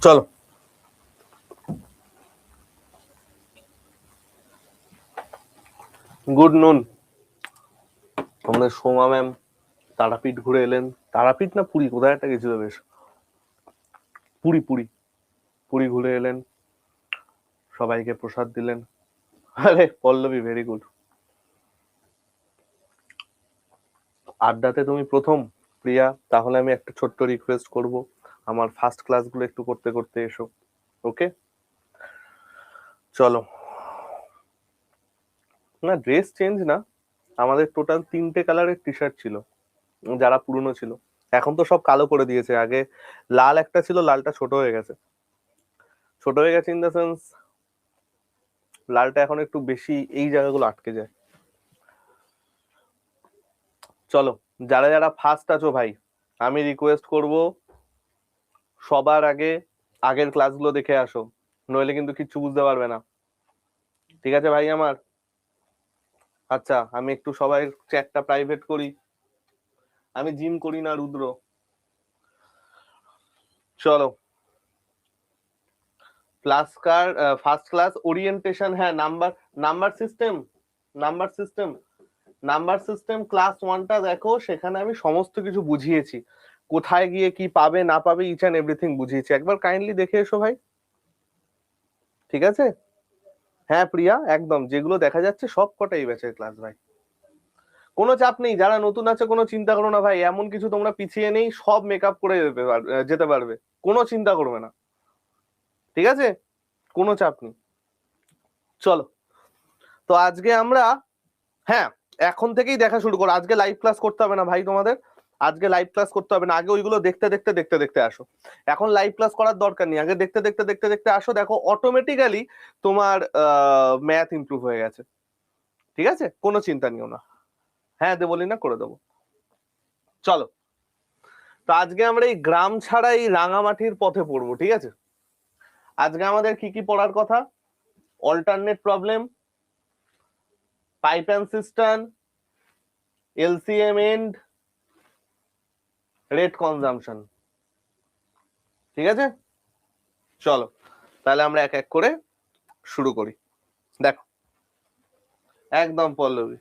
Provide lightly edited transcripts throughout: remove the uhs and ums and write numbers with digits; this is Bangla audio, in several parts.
চলো গুড নুন। আমাদের সোমা ম্যাম তারাপীঠ ঘুরে এলেন। তারাপীঠ না পুরী, কোথায় একটা গেছিল বেশ, পুরী পুরী পুরী ঘুরে এলেন, সবাইকে প্রসাদ দিলেন। আরে পল্লবী, ভেরি গুড। আড্ডাতে তুমি প্রথম প্রিয়া, তাহলে আমি একটা ছোট্ট রিকোয়েস্ট করব, আমার ফার্স্ট ক্লাসগুলো একটু করতে করতে এসো। ওকে চলো। না ড্রেস চেঞ্জ না, আমাদের টোটাল 3টে কালারের টি শার্ট ছিল যারা পুরনো ছিল। এখন তো সব কালো করে দিয়েছে। আগে লাল একটা ছিল, লালটা ছোট হয়ে গেছে। ছোট হয়ে গেছে ইন দ্য সেন্স লালটা এখন একটু বেশি এই জায়গাগুলো আটকে যায়। চলো, যারা যারা ফার্স্ট আছো ভাই, আমি রিকোয়েস্ট করব সবার আগে আগের ক্লাসগুলো দেখে আসো, নইলে কিন্তু কিচ্ছু বুঝতে পারবে না। ঠিক আছে ভাই আমার? আচ্ছা, আমি একটু সবাই চ্যাটটা প্রাইভেট করি। আমি জিম করি না রুদ্র। চলো, ফার্স্ট ক্লাস ওরিয়েন্টেশন, হ্যাঁ number system number system number system class 1টা দেখো, সেখানে আমি সমস্ত কিছু বুঝিয়েছি, কোথায় গিয়ে কি পাবে না পাবে ইচ অ্যান্ড এভরিথিং বুঝিয়েছি। একবার কাইন্ডলি দেখে এসো ভাই, ঠিক আছে? হ্যাঁ প্রিয়া, একদম যেগুলো দেখা যাচ্ছে সব কটা এই ব্যাচের ক্লাস ভাই। কোনো চাপ নেই, যারা নতুন আছে কোনো চিন্তা করো না ভাই, এমন কিছু তোমরা পিছিয়ে নেই, সব মেকআপ করে যেতে পারবে, কোনো চিন্তা করবে না, ঠিক আছে? কোনো চাপ নেই। চলো, তো আজকে আমরা, হ্যাঁ এখন থেকেই দেখা শুরু করো। আজকে লাইভ ক্লাস করতে হবে না ভাই তোমাদের, আজকে লাইভ ক্লাস করতে হবে না। আগে ওইগুলো দেখতে দেখতে দেখতে দেখতে আসো, এখন লাইভ ক্লাস করার দরকার নেই। আগে দেখতে দেখতে দেখতে দেখতে আসো, দেখো অটোমেটিক্যালি তোমার ম্যাথ ইমপ্রুভ হয়ে গেছে, ঠিক আছে? কোনো চিন্তা নিও না। হ্যাঁ বলি না, করে দেবো। চলো, তো আজকে আমরা এই গ্রাম ছাড়া এই রাঙামাটির পথে পড়বো, ঠিক আছে? আজকে আমাদের কি কি পড়ার কথা? Alternate problem, pipe and system, LCM and rate consumption, ঠিক আছে? চলো তাহলে আমরা এক এক করে শুরু করি। দেখো, একদম পল্লবী,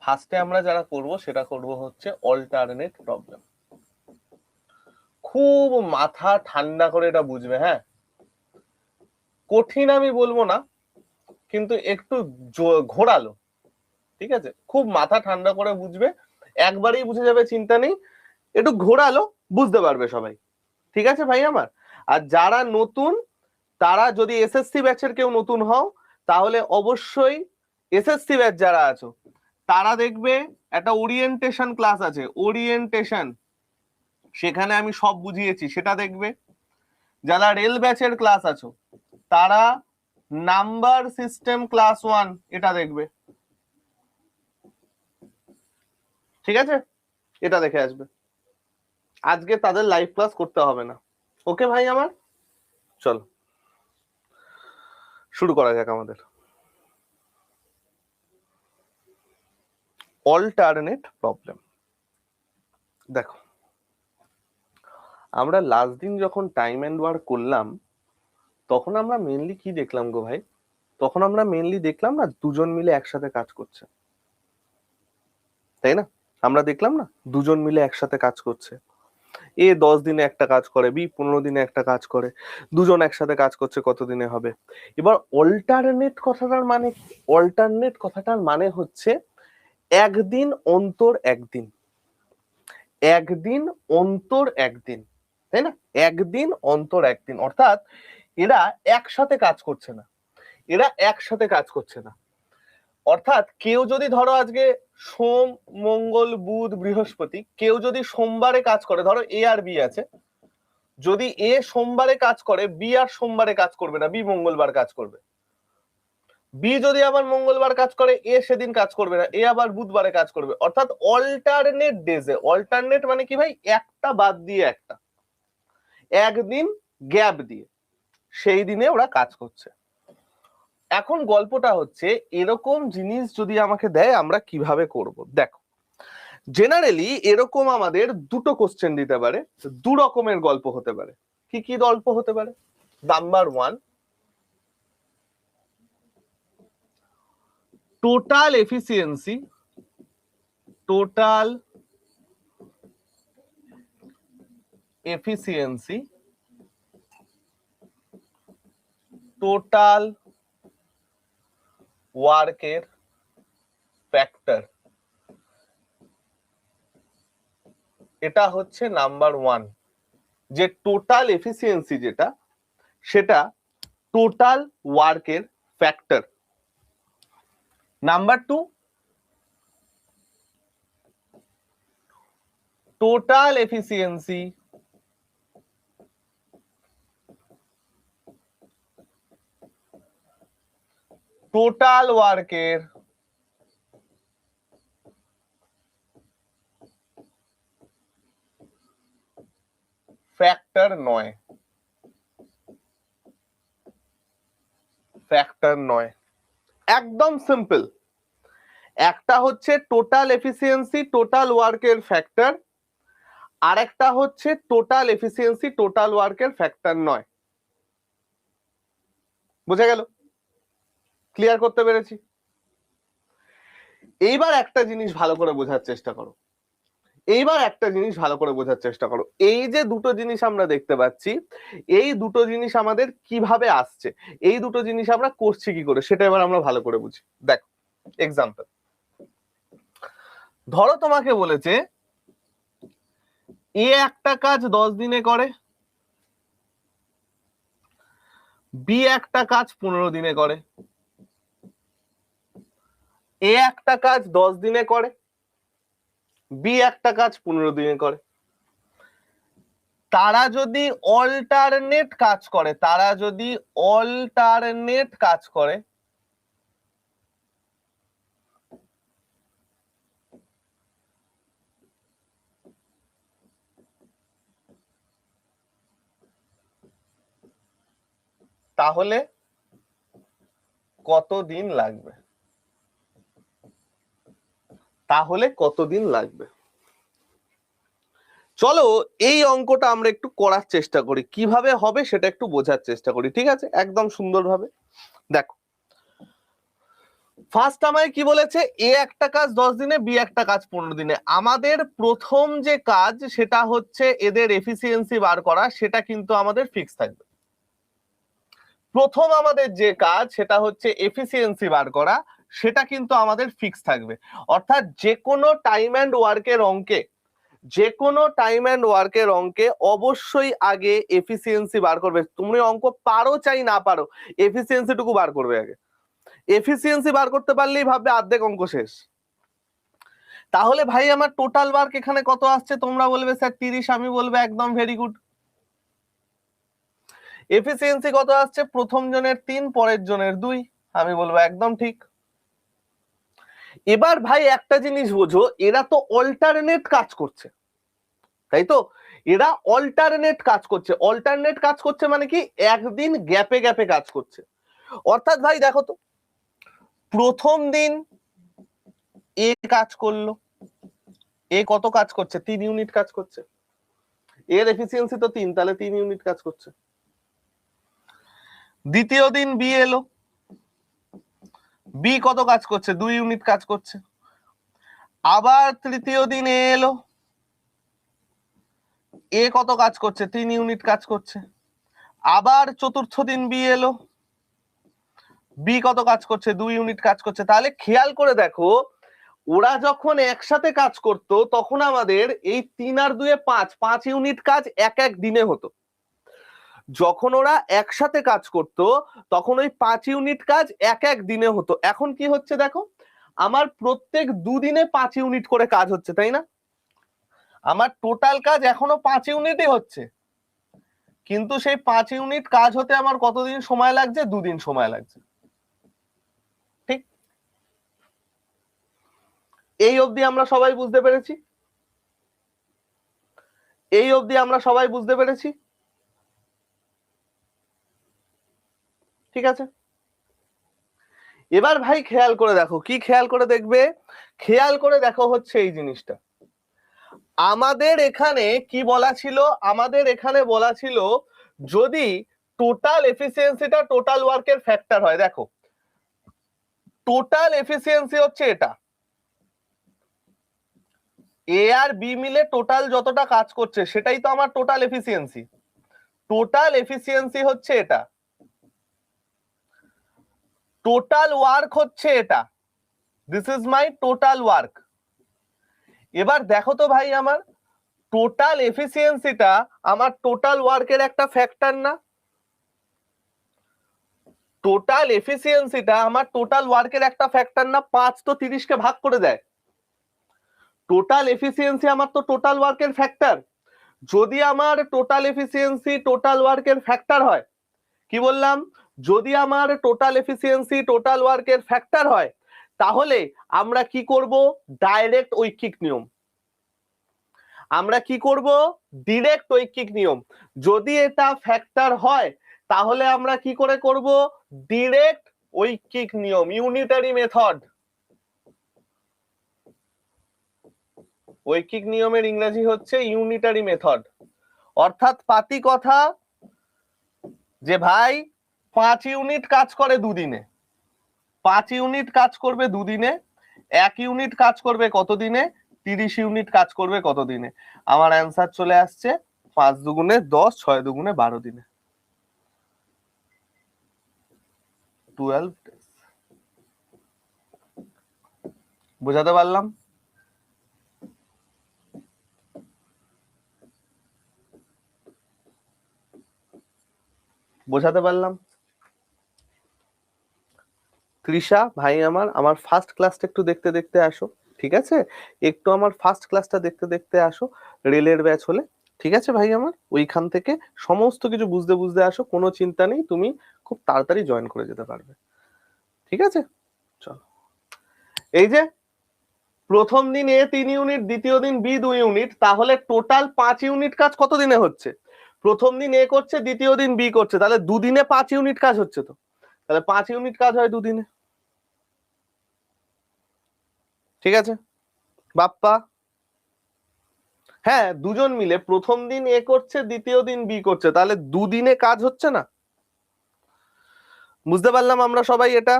ফার্স্টে আমরা যারা করব সেটা করব হচ্ছে অল্টারনেট প্রবলেম। খুব মাথা ঠান্ডা করে এটা বুঝবে, হ্যাঁ? কঠিন আমি বলবো না, কিন্তু একটু ঘোরালো, ঠিক আছে? খুব মাথা ঠান্ডা করে বুঝবে, একবারেই বুঝে যাবে, চিন্তা নেই। একটু ঘোরালো, বুঝতে পারবে সবাই, ঠিক আছে ভাই আমার? আর যারা নতুন, তারা যদি এসএসসি ব্যাচের কেউ নতুন হও, তাহলে অবশ্যই এসএসসি ব্যাচ যারা আছো তারা দেখবে একটা ওরিয়েন্টেশন ক্লাস আছে, ওরিয়েন্টেশন, সেখানে আমি সব বুঝিয়েছি, সেটা দেখবে। যারা রেল ব্যাচের ক্লাস আছো তারা নাম্বার সিস্টেম ক্লাস 1 এটা দেখবে, ঠিক আছে? এটা দেখে আসবে। আজকে তাদের লাইভ ক্লাস করতে হবে না, ওকে ভাই আমার? চলো শুরু করা যাক আমাদের অল্টারনেট প্রবলেম। দেখো, আমরা লাস্ট দিন যখন টাইম এন্ড ওয়ার্ক করলাম, তখন আমরা মেনলি কি দেখলাম গো ভাই? তখন আমরা মেনলি দেখলাম না দুজন মিলে একসাথে কাজ করছে, তাই না? আমরা দেখলাম না দুজন মিলে একসাথে কাজ করছে। এ 10 দিনে একটা কাজ করে, বি 15 দিনে একটা কাজ করে, দুজন একসাথে কাজ করছে, কত দিনে হবে? এবার অল্টারনেট কথাটার মানে, অল্টারনেট কথাটার মানে হচ্ছে একদিন অন্তর একদিন, একদিন অন্তর একদিন, তাই না? একদিন অন্তর একদিন, অর্থাৎ এরা একসাথে কাজ করছে না, এরা একসাথে কাজ করছে না। অর্থাৎ কেউ যদি ধরো আজকে সোম মঙ্গল বুধ বৃহস্পতি, কেউ যদি সোমবারে কাজ করে, ধরো এ আর বি আছে, যদি এ সোমবারে কাজ করে, বি আর সোমবারে কাজ করবে না, বি মঙ্গলবার কাজ করবে। বি যদি আবার মঙ্গলবার কাজ করে, এ সেদিন কাজ করবে না, এ আবার বুধবারে কাজ করবে। অর্থাৎ অল্টারনেট ডেজে, অল্টারনেট মানে কি ভাই? একটা বাদ দিয়ে একটা, একদিন গ্যাপ দিয়ে সেই দিনে ওরা কাজ করছে। এখন গল্পটা হচ্ছে এরকম জিনিস যদি আমাকে দেয় আমরা কিভাবে করব। দেখো, জেনারেলি এরকম আমাদের দুটো কোশ্চেন দিতে পারে, দু রকমের গল্প হতে পারে। কি কি গল্প হতে পারে? Number one, total efficiency, total efficiency, total ওয়ার্কের ফ্যাক্টর, এটা হচ্ছে নাম্বার ওয়ান, যে টোটাল এফিসিয়েন্সি যেটা সেটা টোটাল ওয়ার্কের factor. Number two, total efficiency, total ওয়ার্কের ফ্যাক্টর নয়, ফ্যাক্টর নয়। একদম সিম্পল। একটা হচ্ছে টোটাল এফিসিয়েন্সি টোটাল ওয়ার্কের ফ্যাক্টর, আর একটা হচ্ছে টোটাল এফিসিয়েন্সি টোটাল ওয়ার্কের ফ্যাক্টর নয়। বুঝা গেল? ক্লিয়ার করতে পেরেছি? এইবার একটা জিনিস ভালো করে বোঝার চেষ্টা করো, এইবার একটা জিনিস ভালো করে বোঝার চেষ্টা করো। এই যে দুটো জিনিস আমরা দেখতে পাচ্ছি, এই দুটো জিনিস আমাদের কিভাবে আসছে, এই দুটো জিনিস আমরা করছি কি করে, সেটা এবার আমরা ভালো করে বুঝি। দেখো এক্সাম্পল, ধরো তোমাকে বলেছে এ একটা কাজ 10 দিনে করে, বি একটা কাজ 15 দিনে করে। এ একটা কাজ 10 দিনে করে, বি একটা কাজ 15 দিনে করে। তারা যদি অল্টারনেট কাজ করে, তারা যদি অল্টারনেট কাজ করে, তাহলে কতদিন লাগবে? তাহলে কতদিন লাগবে? চলো এই অঙ্কটা আমরা একটু করার চেষ্টা করি, কিভাবে হবে সেটা একটু বোঝার চেষ্টা করি, ঠিক আছে? একদম সুন্দরভাবে দেখো। ফার্স্ট আমায় কি বলেছে, এ একটা কাজ 10 দিনে, বি একটা কাজ 15 দিনে। আমাদের প্রথম যে কাজ সেটা হচ্ছে এদের এফিসিয়েন্সি বার করা, সেটা কিন্তু আমাদের ফিক্স থাকবে। প্রথম আমাদের যে কাজ সেটা হচ্ছে এফিসিয়েন্সি বার করা, সেটা কিন্তু আমাদের ফিক্স থাকবে। অর্থাৎ যে কোনো টাইম অ্যান্ড ওয়ার্কের অঙ্কে, যে কোনো টাইম অ্যান্ড ওয়ার্কের অঙ্কে অবশ্যই আগে এফিসিয়েন্সি বার করবে। তুমি অঙ্ক পারো চাই না পারো, এফিসিয়েন্সিটুকু বার করবে আগে। এফিসিয়েন্সি বার করতে পারলেই ভাববে অর্ধেক অঙ্ক শেষ। তাহলে ভাই আমার টোটাল ওয়ার্ক এখানে কত আসছে? তোমরা বলবে স্যার 30, আমি বলবো একদম ভেরি গুড। এফিসিয়েন্সি কত আসছে? প্রথম জনের 3, পরের জনের 2, আমি বলবো একদম ঠিক। এবার ভাই একটা জিনিস বোঝো, এরা তো অল্টারনেট কাজ করছে, তাই তো? এরা অল্টারনেট কাজ করছে। অল্টারনেট কাজ করছে মানে কি, একদিন গ্যাপে গ্যাপে কাজ করছে। অর্থাৎ ভাই দেখো তো, প্রথম দিন এ কাজ করলো, এ কত কাজ করছে? 3 ইউনিট কাজ করছে। এর এফিসিয়েন্সি তো 3, তাহলে 3 ইউনিট কাজ করছে। দ্বিতীয় দিন বি এলো, বি কত কাজ করছে? 2 ইউনিট কাজ করছে। আবার তৃতীয় দিন এ এলো, এ কত কাজ করছে? 3 ইউনিট কাজ করছে। আবার চতুর্থ দিন বি এলো, বি কত কাজ করছে? 2 ইউনিট কাজ করছে। তাহলে খেয়াল করে দেখো, ওরা যখন একসাথে কাজ করত তখন আমাদের এই 3 আর 2 এ 5 ইউনিট কাজ এক এক দিনে হতো। যখন ওরা একসাথে কাজ করত তখন ওই 5 ইউনিট কাজ এক এক দিনে হতো। এখন কি হচ্ছে দেখো, আমার প্রত্যেক দুদিনে 5 ইউনিট করে কাজ হচ্ছে, তাই না? আমার টোটাল কাজ এখনো 5 ইউনিটই হচ্ছে, কিন্তু সেই 5 ইউনিট কাজ হতে আমার কতদিন সময় লাগছে? 2 দিন সময় লাগছে। ঠিক? এই অবধি আমরা সবাই বুঝতে পেরেছি? এই অবধি আমরা সবাই বুঝতে পেরেছি? ঠিক আছে। এবার ভাই খেয়াল করে দেখো, কি খেয়াল করে দেখবে, খেয়াল করে দেখো হচ্ছে এই জিনিসটা। আমাদের এখানে কি বলা ছিল, আমাদের এখানে বলা ছিল যদি টোটাল এফিসিয়েন্সিটা টোটাল ওয়ার্কের ফ্যাক্টর হয়, দেখো টোটাল এফিসিয়েন্সি হচ্ছে এটা, এ আর বি মিলে টোটাল যতটা কাজ করছে সেটাই তো আমার টোটাল এফিসিয়েন্সি। টোটাল এফিসিয়েন্সি হচ্ছে এটা, টোটাল ওয়ার্ক হচ্ছে এটা, this is my total work. এবার দেখো তো ভাই আমার টোটাল এফিসিয়েন্সিটা আমার টোটাল ওয়ার্কের একটা ফ্যাক্টর না? টোটাল এফিসিয়েন্সিটা আমার টোটাল ওয়ার্কের একটা ফ্যাক্টর না? 5 তো 30 কে ভাগ করে দেয়। টোটাল এফিসিয়েন্সি আমার তো টোটাল ওয়ার্কের ফ্যাক্টর। যদি আমার টোটাল এফিসিয়েন্সি টোটাল ওয়ার্কের ফ্যাক্টর হয়, কি বললাম, যদি আমার টোটাল এফিসিয়েন্সি টোটাল ওয়ার্কের ফ্যাক্টর হয়, তাহলে আমরা কি করব, ডাইরেক্ট ঐকিক নিয়ম, আমরা কি করব, ডিরেক্ট ঐকিক নিয়ম। যদি এটা ফ্যাক্টর হয় তাহলে আমরা কি করে করব, ডিরেক্ট ঐকিক নিয়ম, ইউনিটারি মেথড। ঐকিক নিয়মের ইংরেজি হচ্ছে ইউনিটারি মেথড। অর্থাৎ পাতি কথা যে ভাই 5 ইউনিট কাজ করে দুদিনে, 5 ইউনিট কাজ করবে দুদিনে, 1 ইউনিট কাজ করবে কত দিনে, 30 ইউনিট কাজ করবে কত দিনে। আমার অ্যান্সার চলে আসছে 5 দুগুণে 10, 6 দুগুণে 12 দিনে, 12 days। বোঝাতে পারলাম? বোঝাতে পারলাম? তৃষা ভাই আমার ফার্স্ট ক্লাসটা একটু দেখতে দেখতে আসো, ঠিক আছে? একটু আমার ফার্স্ট ক্লাসটা দেখতে দেখতে আসো, রেলের ব্যাচ হলে, ঠিক আছে ভাই আমার? ওইখান থেকে সমস্ত কিছু বুঝতে বুঝতে আসো, কোনো চিন্তা নেই, তুমি খুব তাড়াতাড়ি জয়েন করে যেতে পারবে, ঠিক আছে? চলো, এই যে প্রথম দিন এ 3 ইউনিট, দ্বিতীয় দিন বি 2 ইউনিট, তাহলে টোটাল 5 ইউনিট কাজ কত দিনে হচ্ছে? প্রথম দিন এ করছে, দ্বিতীয় দিন বি করছে, তাহলে দুদিনে 5 ইউনিট কাজ হচ্ছে তো, তাহলে 5 ইউনিট কাজ হয় দুদিনে, ঠিক আছে বাপ্পা? হ্যাঁ, দুজন মিলে প্রথম দিন এ করছে, দ্বিতীয় দিন বি করছে, তাহলে দুদিনে কাজ হচ্ছে না? বুঝতে পারলাম আমরা সবাই এটা?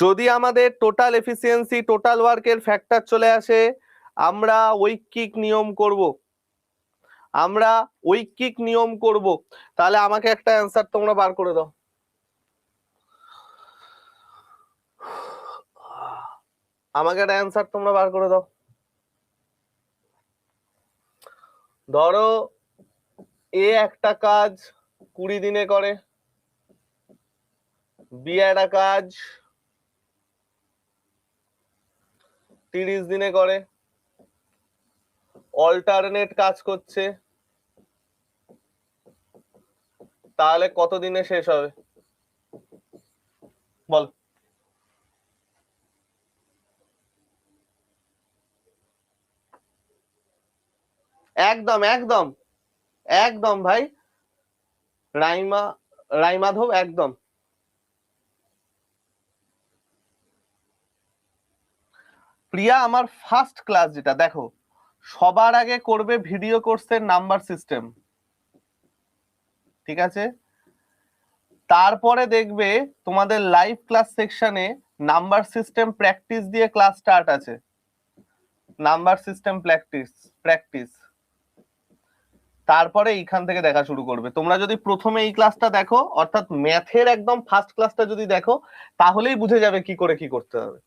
যদি আমাদের টোটাল এফিসিয়েন্সি টোটাল ওয়ার্কের ফ্যাক্টর চলে আসে, আমরা ঐকিক নিয়ম করব, আমরা ঐকিক নিয়ম করব। তাহলে আমাকে একটা অ্যান্সার তোমরা বার করে দাও। আমাকে একটা অ্যান্সার তোমরা বার করে দাও। ধরো এ একটা কাজ 20 দিনে করে, বি একটা কাজ 30 দিনে করে, অল্টারনেট কাজ করছে, তাহলে কত দিনে শেষ হবে বল? একদম একদম একদম ভাই, রাইমাধব একদম। প্রিয়া আমার ফার্স্ট ক্লাস যেটা, দেখো সবার আগে করবে ভিডিও কোর্সের নাম্বার সিস্টেম, ঠিক আছে? তারপরে দেখবে তোমাদের লাইভ ক্লাস সেকশনে নাম্বার সিস্টেম প্র্যাকটিস দিয়ে ক্লাস স্টার্ট আছে, নাম্বার সিস্টেম প্র্যাকটিস প্র্যাকটিস। তারপরে এইখান থেকে দেখা শুরু করবে। তোমরা যদি প্রথমে এই ক্লাসটা দেখো, অর্থাৎ ম্যাথের একদম ফার্স্ট ক্লাসটা যদি দেখো, তাহলেই বুঝে যাবে কি করে কি করতে হবে,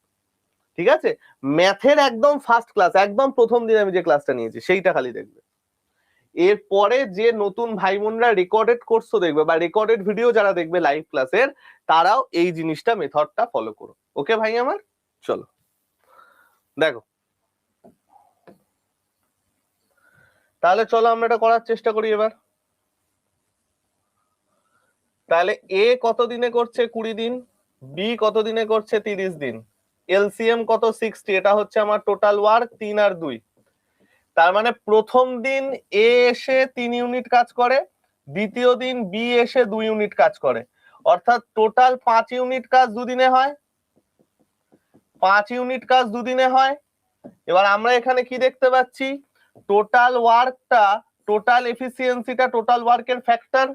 ঠিক আছে? ম্যাথের একদম ফার্স্ট ক্লাস, একদম প্রথম দিন আমি যে ক্লাসটা নিয়েছি সেইটা খালি দেখবে। এরপরে যে নতুন ভাই বোনরা রেকর্ডেড কোর্সও দেখবে বা রেকর্ডেড ভিডিও যারা দেখবে লাইভ ক্লাসের, তারাও এই জিনিসটা মেথডটা ফলো করো, ওকে ভাই আমার? চলো দেখো, তাহলে চলো আমরা এটা করার চেষ্টা করি এবার। তাহলে এ কত দিনে করছে 20 দিন, বি কত দিনে করছে 30 দিন, এলসিএম কত 60, এটা হচ্ছে আমার টোটাল ওয়ার্ক 3 আর 2। তার মানে প্রথম দিন এ এসে 3 ইউনিট কাজ করে, দ্বিতীয় দিন বি এসে 2 ইউনিট কাজ করে, অর্থাৎ টোটাল 5 ইউনিট কাজ দুদিনে হয়, 5 ইউনিট কাজ দুদিনে হয়। এবার আমরা এখানে কি দেখতে পাচ্ছি, টোটাল ওয়ার্কটা, টোটাল এফিসিয়েন্সিটা টোটাল ওয়ার্কের ফ্যাক্টর,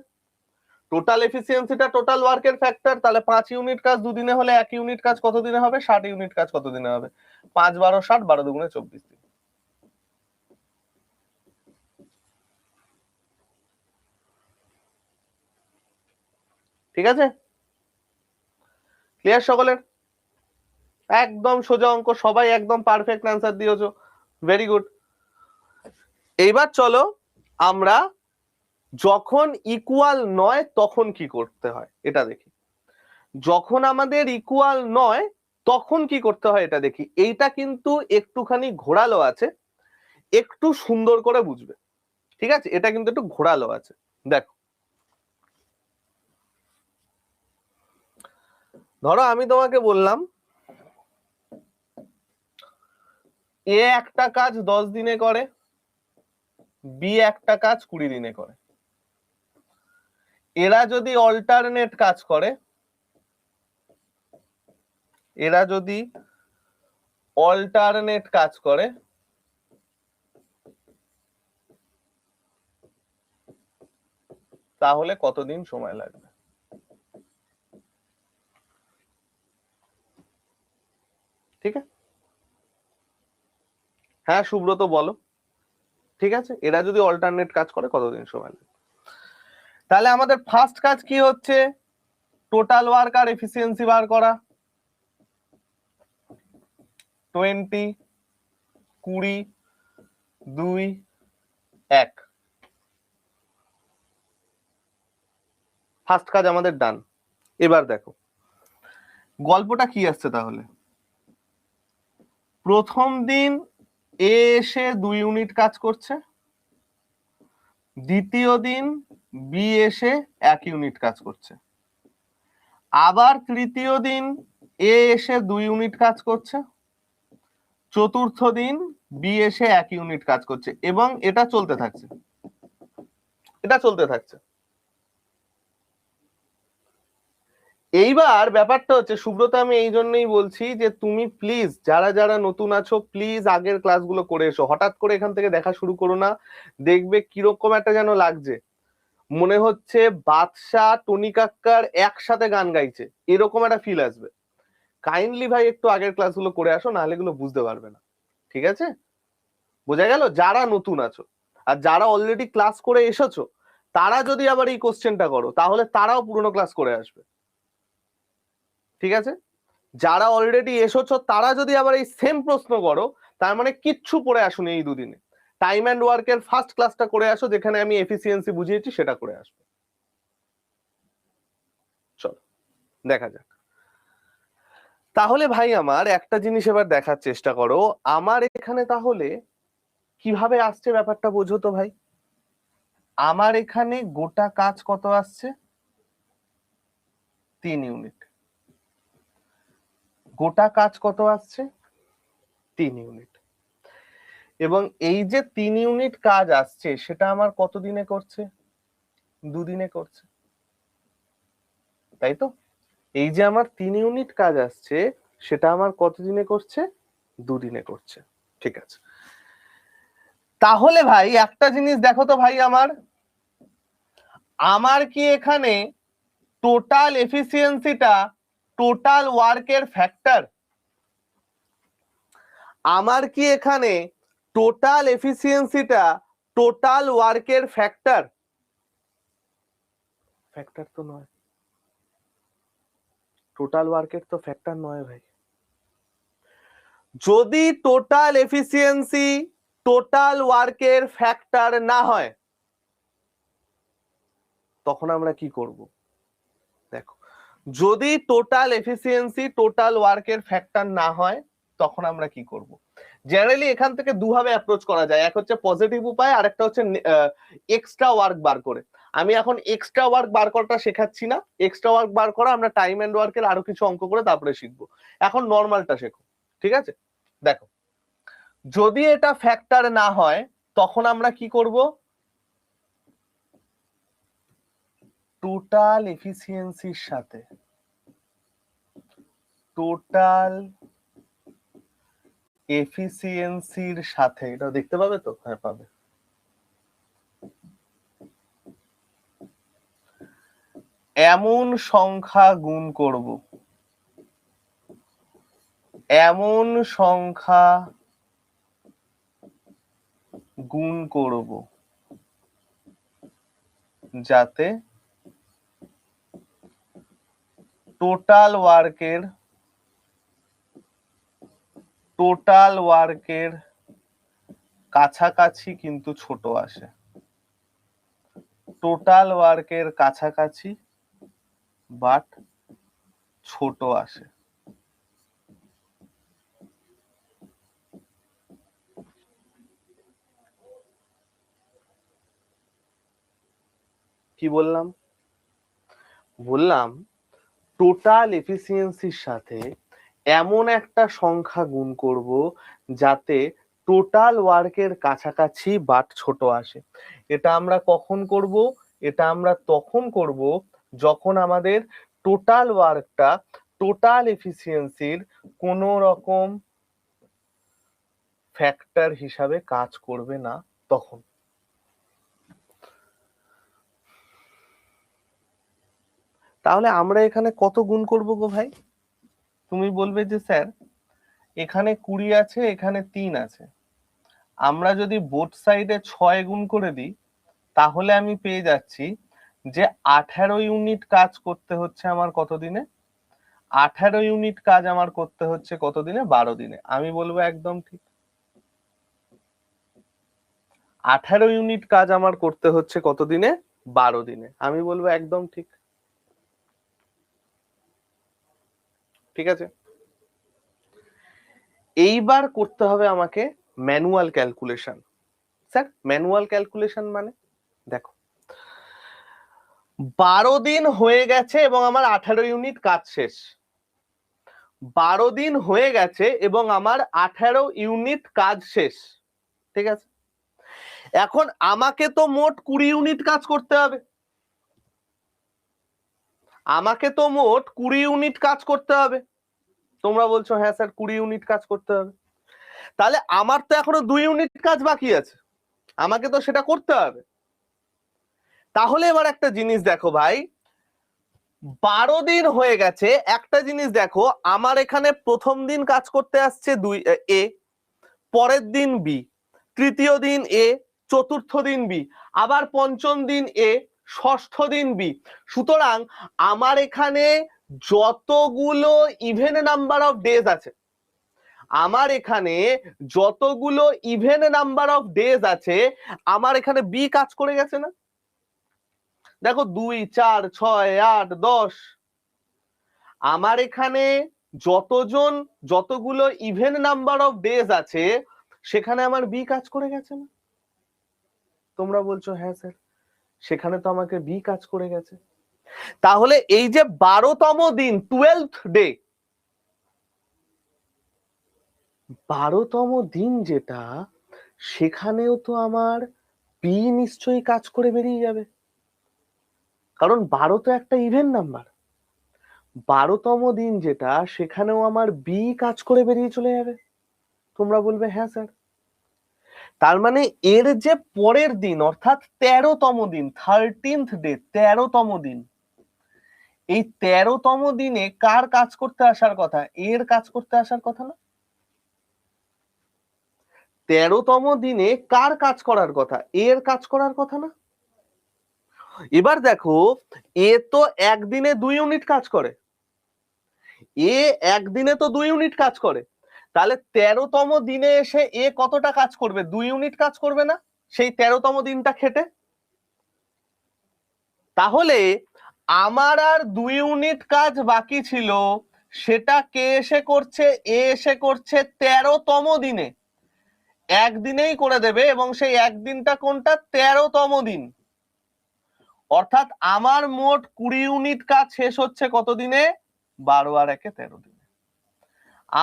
টোটাল এফিসিয়েন্সিটা টোটাল ওয়ার্কের ফ্যাক্টর। তাহলে 5 ইউনিট কাজ দুদিনে হলে 1 ইউনিট কাজ কত দিনে হবে, 60 ইউনিট কাজ কত দিনে হবে, 5 12 60, 12 দুগুণে 24 দিন। ঠিক আছে, ক্লিয়ার সকলের? একদম সোজা অঙ্ক, সবাই একদম পারফেক্ট অ্যান্সার দিয়েছো, ভেরি গুড। এইবার চলো আমরা যখন ইকুয়াল নয় তখন কি করতে হয় এটা দেখি। যখন আমাদের ইকুয়াল নয় তখন কি করতে হয় এটা দেখি। এইটা কিন্তু একটুখানি ঘোরালো আছে, একটু সুন্দর করে বুঝবে, ঠিক আছে? এটা কিন্তু একটু ঘোরালো আছে, দেখো। ধরো আমি তোমাকে বললাম এ একটা কাজ 10 দিনে করে, বি একটা কাজ 20 দিনে করে। এরা যদি অল্টারনেট কাজ করে, এরা যদি অল্টারনেট কাজ করে, তাহলে কতদিন সময় লাগবে? ঠিক আছে, হ্যাঁ সুব্রত বলো। ঠিক আছে, এরা যদি অল্টারনেট কাজ করে কতদিন সময় লাগবে? তাহলে আমাদের ফার্স্ট কাজ কি হচ্ছে, টোটাল ওয়ার্ক আর এফিসিয়েন্সি বার করা। 20 20 2 1, ফার্স্ট কাজ আমাদের ডান। এবার দেখো গল্পটা কি আসছে তাহলে। প্রথম দিন এ এসে 2 ইউনিট কাজ করছে, দ্বিতীয় দিন বি এসে 1 ইউনিট কাজ করছে, আবার তৃতীয় দিন এ এসে 2 ইউনিট কাজ করছে, চতুর্থ দিন বি এসে 1 ইউনিট কাজ করছে, এবং এটা চলতে থাকছে, এটা চলতে থাকছে। এইবার ব্যাপারটা হচ্ছে সুব্রত, আমি এই জন্যই বলছি যে তুমি প্লিজ যারা যারা নতুন আছো প্লিজ আগের ক্লাসগুলো করে এসো, হঠাৎ করে এখান থেকে দেখা শুরু করো না। দেখবে কিরকম একটা যেন লাগছে, মনে হচ্ছে বাদশা টনি কাক্কার একসাথে গান গাইছে, এরকম একটা ফিল আসবে। কাইন্ডলি ভাই একটু আগের ক্লাসগুলো করে আসো, নাহলে এগুলো বুঝতে পারবে না। ঠিক আছে, বোঝা গেল? যারা নতুন আছো, আর যারা অলরেডি ক্লাস করে এসেছো তারা যদি আবার এই কোশ্চেনটা করো তাহলে তারাও পুরোনো ক্লাস করে আসবে। ঠিক আছে, যারা অলরেডি এসেছো তারা যদি আবার এই সেম প্রশ্ন করো তার মানে কিচ্ছু পড়ে আসুনি এই দুদিনে। টাইম অ্যান্ড ওয়ার্কের ফার্স্ট ক্লাসটা করে আসো, যেখানে আমি এফিসিয়েন্সি বুঝিয়েছি সেটা করে আসবে। চলো দেখা যাক। তাহলে ভাই আমার একটা জিনিস এবার দেখার চেষ্টা করো, আমার এখানে তাহলে কিভাবে আসছে ব্যাপারটা বোঝো তো ভাই। আমার এখানে গোটা কাজ কত আসছে, 3 ইউনিট। গোটা কাজ কত আসছে, 3 ইউনিট। এবং এই যে 3 ইউনিট কাজ আসছে সেটা আমার কত দিনে করছে, 2 দিনে করছে, তাই তো? এই যে আমার 3 ইউনিট কাজ আসছে সেটা আমার কত দিনে করছে, 2 দিনে করছে। ঠিক আছে, তাহলে ভাই একটা জিনিস দেখো তো ভাই, আমার কি এখানে টোটাল এফিসিয়েন্সিটা টোটাল ওয়ার্কের ফ্যাক্টর? আমার কি এখানে টোটাল এফিসিয়েন্সিটা টোটাল ওয়ার্কের ফ্যাক্টর? ফ্যাক্টর তো নয়, টোটাল ওয়ার্কের তো ফ্যাক্টর নয় ভাই। যদি টোটাল এফিসিয়েন্সি টোটাল ওয়ার্কের ফ্যাক্টর না হয় তখন আমরা কি করব? দেখো, যদি টোটাল এফিসিয়েন্সি টোটাল ওয়ার্কের ফ্যাক্টর না হয় তখন আমরা কি করব? জেনারেলি এখান থেকে দুভাবে অ্যাপ্রোচ করা যায়, এক হচ্ছে পজিটিভ উপায়, আর একটা হচ্ছে এক্সট্রা ওয়ার্ক বার করে। আমি এখন এক্সট্রা ওয়ার্ক বার করাটা শেখাচ্ছি না, এক্সট্রা ওয়ার্ক বার করা আমরা টাইম এন্ড ওয়ার্কের আরো কিছু অঙ্ক করে তারপরে শিখবো। এখন নর্মালটা শেখো, ঠিক আছে? দেখো, যদি এটা ফ্যাক্টর না হয় তখন আমরা কি করব? টোটাল এফিসিয়েন্সির সাথে টোটাল এফিসিয়েন্সির সাথে, এটা দেখতে পাবে তো? হ্যাঁ পাবে। এমন সংখ্যা গুণ করব, এমন সংখ্যা গুণ করব যাতে টোটাল ওয়ার্কের কাছাকাছি কিন্তু ছোট আসে, টোটাল ওয়ার্কের কাছাকাছি বাট ছোট আসে। কি বললাম? বললাম টোটাল এফিসিয়েন্সির সাথে এমন একটা সংখ্যা গুণ করব যাতে টোটাল ওয়ার্কের কাছাকাছি বাট ছোট আসে। এটা আমরা কখন করব? এটা আমরা তখন করব যখন আমাদের টোটাল ওয়ার্কটা টোটাল এফিসিয়েন্সির কোন রকম ফ্যাক্টর হিসাবে কাজ করবে না তখন। তাহলে আমরা এখানে কত গুণ করব গো ভাই? তুমি বলবে যে স্যার এখানে 20 আছে, এখানে 3 আছে, আমরা যদি বোথ সাইডে 6 গুণ করে দিই তাহলে আমি পেয়ে যাচ্ছি যে 18 ইউনিট কাজ করতে হচ্ছে আমার কত দিনে? 18 ইউনিট কাজ আমার করতে হচ্ছে কত দিনে? 12 দিনে। আমি বলবো একদম ঠিক। 18 ইউনিট কাজ আমার করতে হচ্ছে কত দিনে? 12 দিনে। আমি বলবো একদম ঠিক। ঠিক আছে, এইবার করতে হবে আমাকে manual calculation. Sir manual calculation মানে? দেখো 12 দিন হয়ে গেছে এবং আমার 18 ইউনিট কাজ শেষ। 12 দিন হয়ে গেছে এবং আমার 18 ইউনিট কাজ শেষ। ঠিক আছে, এখন আমাকে তো মোট 20 ইউনিট কাজ করতে হবে। আমাকে তো মোট 20 ইউনিট কাজ করতে হবে। তোমরা বলছো হ্যাঁ স্যার 20 ইউনিট কাজ করতে হবে, তাহলে আমার তো এখনো 2 ইউনিট কাজ বাকি আছে, আমাকে তো সেটা করতে হবে। তাহলে এবার একটা জিনিস দেখো ভাই, 12 দিন হয়ে গেছে, একটা জিনিস দেখো, আমার এখানে প্রথম দিন কাজ করতে আসছে এ, পরের দিন বি, তৃতীয় দিন এ, চতুর্থ দিন বি, আবার পঞ্চম দিন এ, ষষ্ঠ দিন বি। সুতরাং আমার এখানে যতগুলো ইভেন নাম্বার অফ ডেজ আছে, আমার এখানে যতগুলো ইভেন নাম্বার অফ ডেজ আছে, আমার এখানে বি কাজ করে গেছে না? দেখো 2, 4, 6, 8, 10, আমার এখানে যতগুলো ইভেন নাম্বার অফ ডেজ আছে সেখানে আমার বি কাজ করে গেছে না? তোমরা বলছো হ্যাঁ স্যার সেখানে তো আমাকে বি কাজ করে গেছে। তাহলে এই যে 12তম দিন 12th ডে, 12তম দিন যেটা, সেখানেও তো আমার বি নিশ্চয়ই কাজ করে বেরিয়ে যাবে, কারণ 12 তো একটা ইভেন নাম্বার। 12তম দিন যেটা, সেখানেও আমার বি কাজ করে বেরিয়ে চলে যাবে। তোমরা বলবে হ্যাঁ স্যার। তার মানে এর যে পরের দিন অর্থাৎ 13তম দিন, 13th ডে, 13তম দিন, এই 13তম দিনে কার কাজ করতে আসার কথা? এর কাজ করতে আসার কথা না? 13তম দিনে কার কাজ করার কথা? এর কাজ করার কথা না? এবার দেখো এ তো একদিনে 2 ইউনিট কাজ করে, এ একদিনে তো 2 ইউনিট কাজ করে, তাহলে 13তম দিনে এসে এ কতটা কাজ করবে? 2 ইউনিট কাজ করবে না সেই 13তম দিনটা খেটে? তাহলে আমার আর 2 ইউনিট কাজ বাকি ছিল, সেটা কে এসে করছে? এ এসে করছে 13তম দিনে, একদিনেই করে দেবে, এবং সেই একদিনটা কোনটা? 13তম দিন। অর্থাৎ আমার মোট 20 ইউনিট কাজ শেষ হচ্ছে কত দিনে? 12 আর 1 13 দিনে।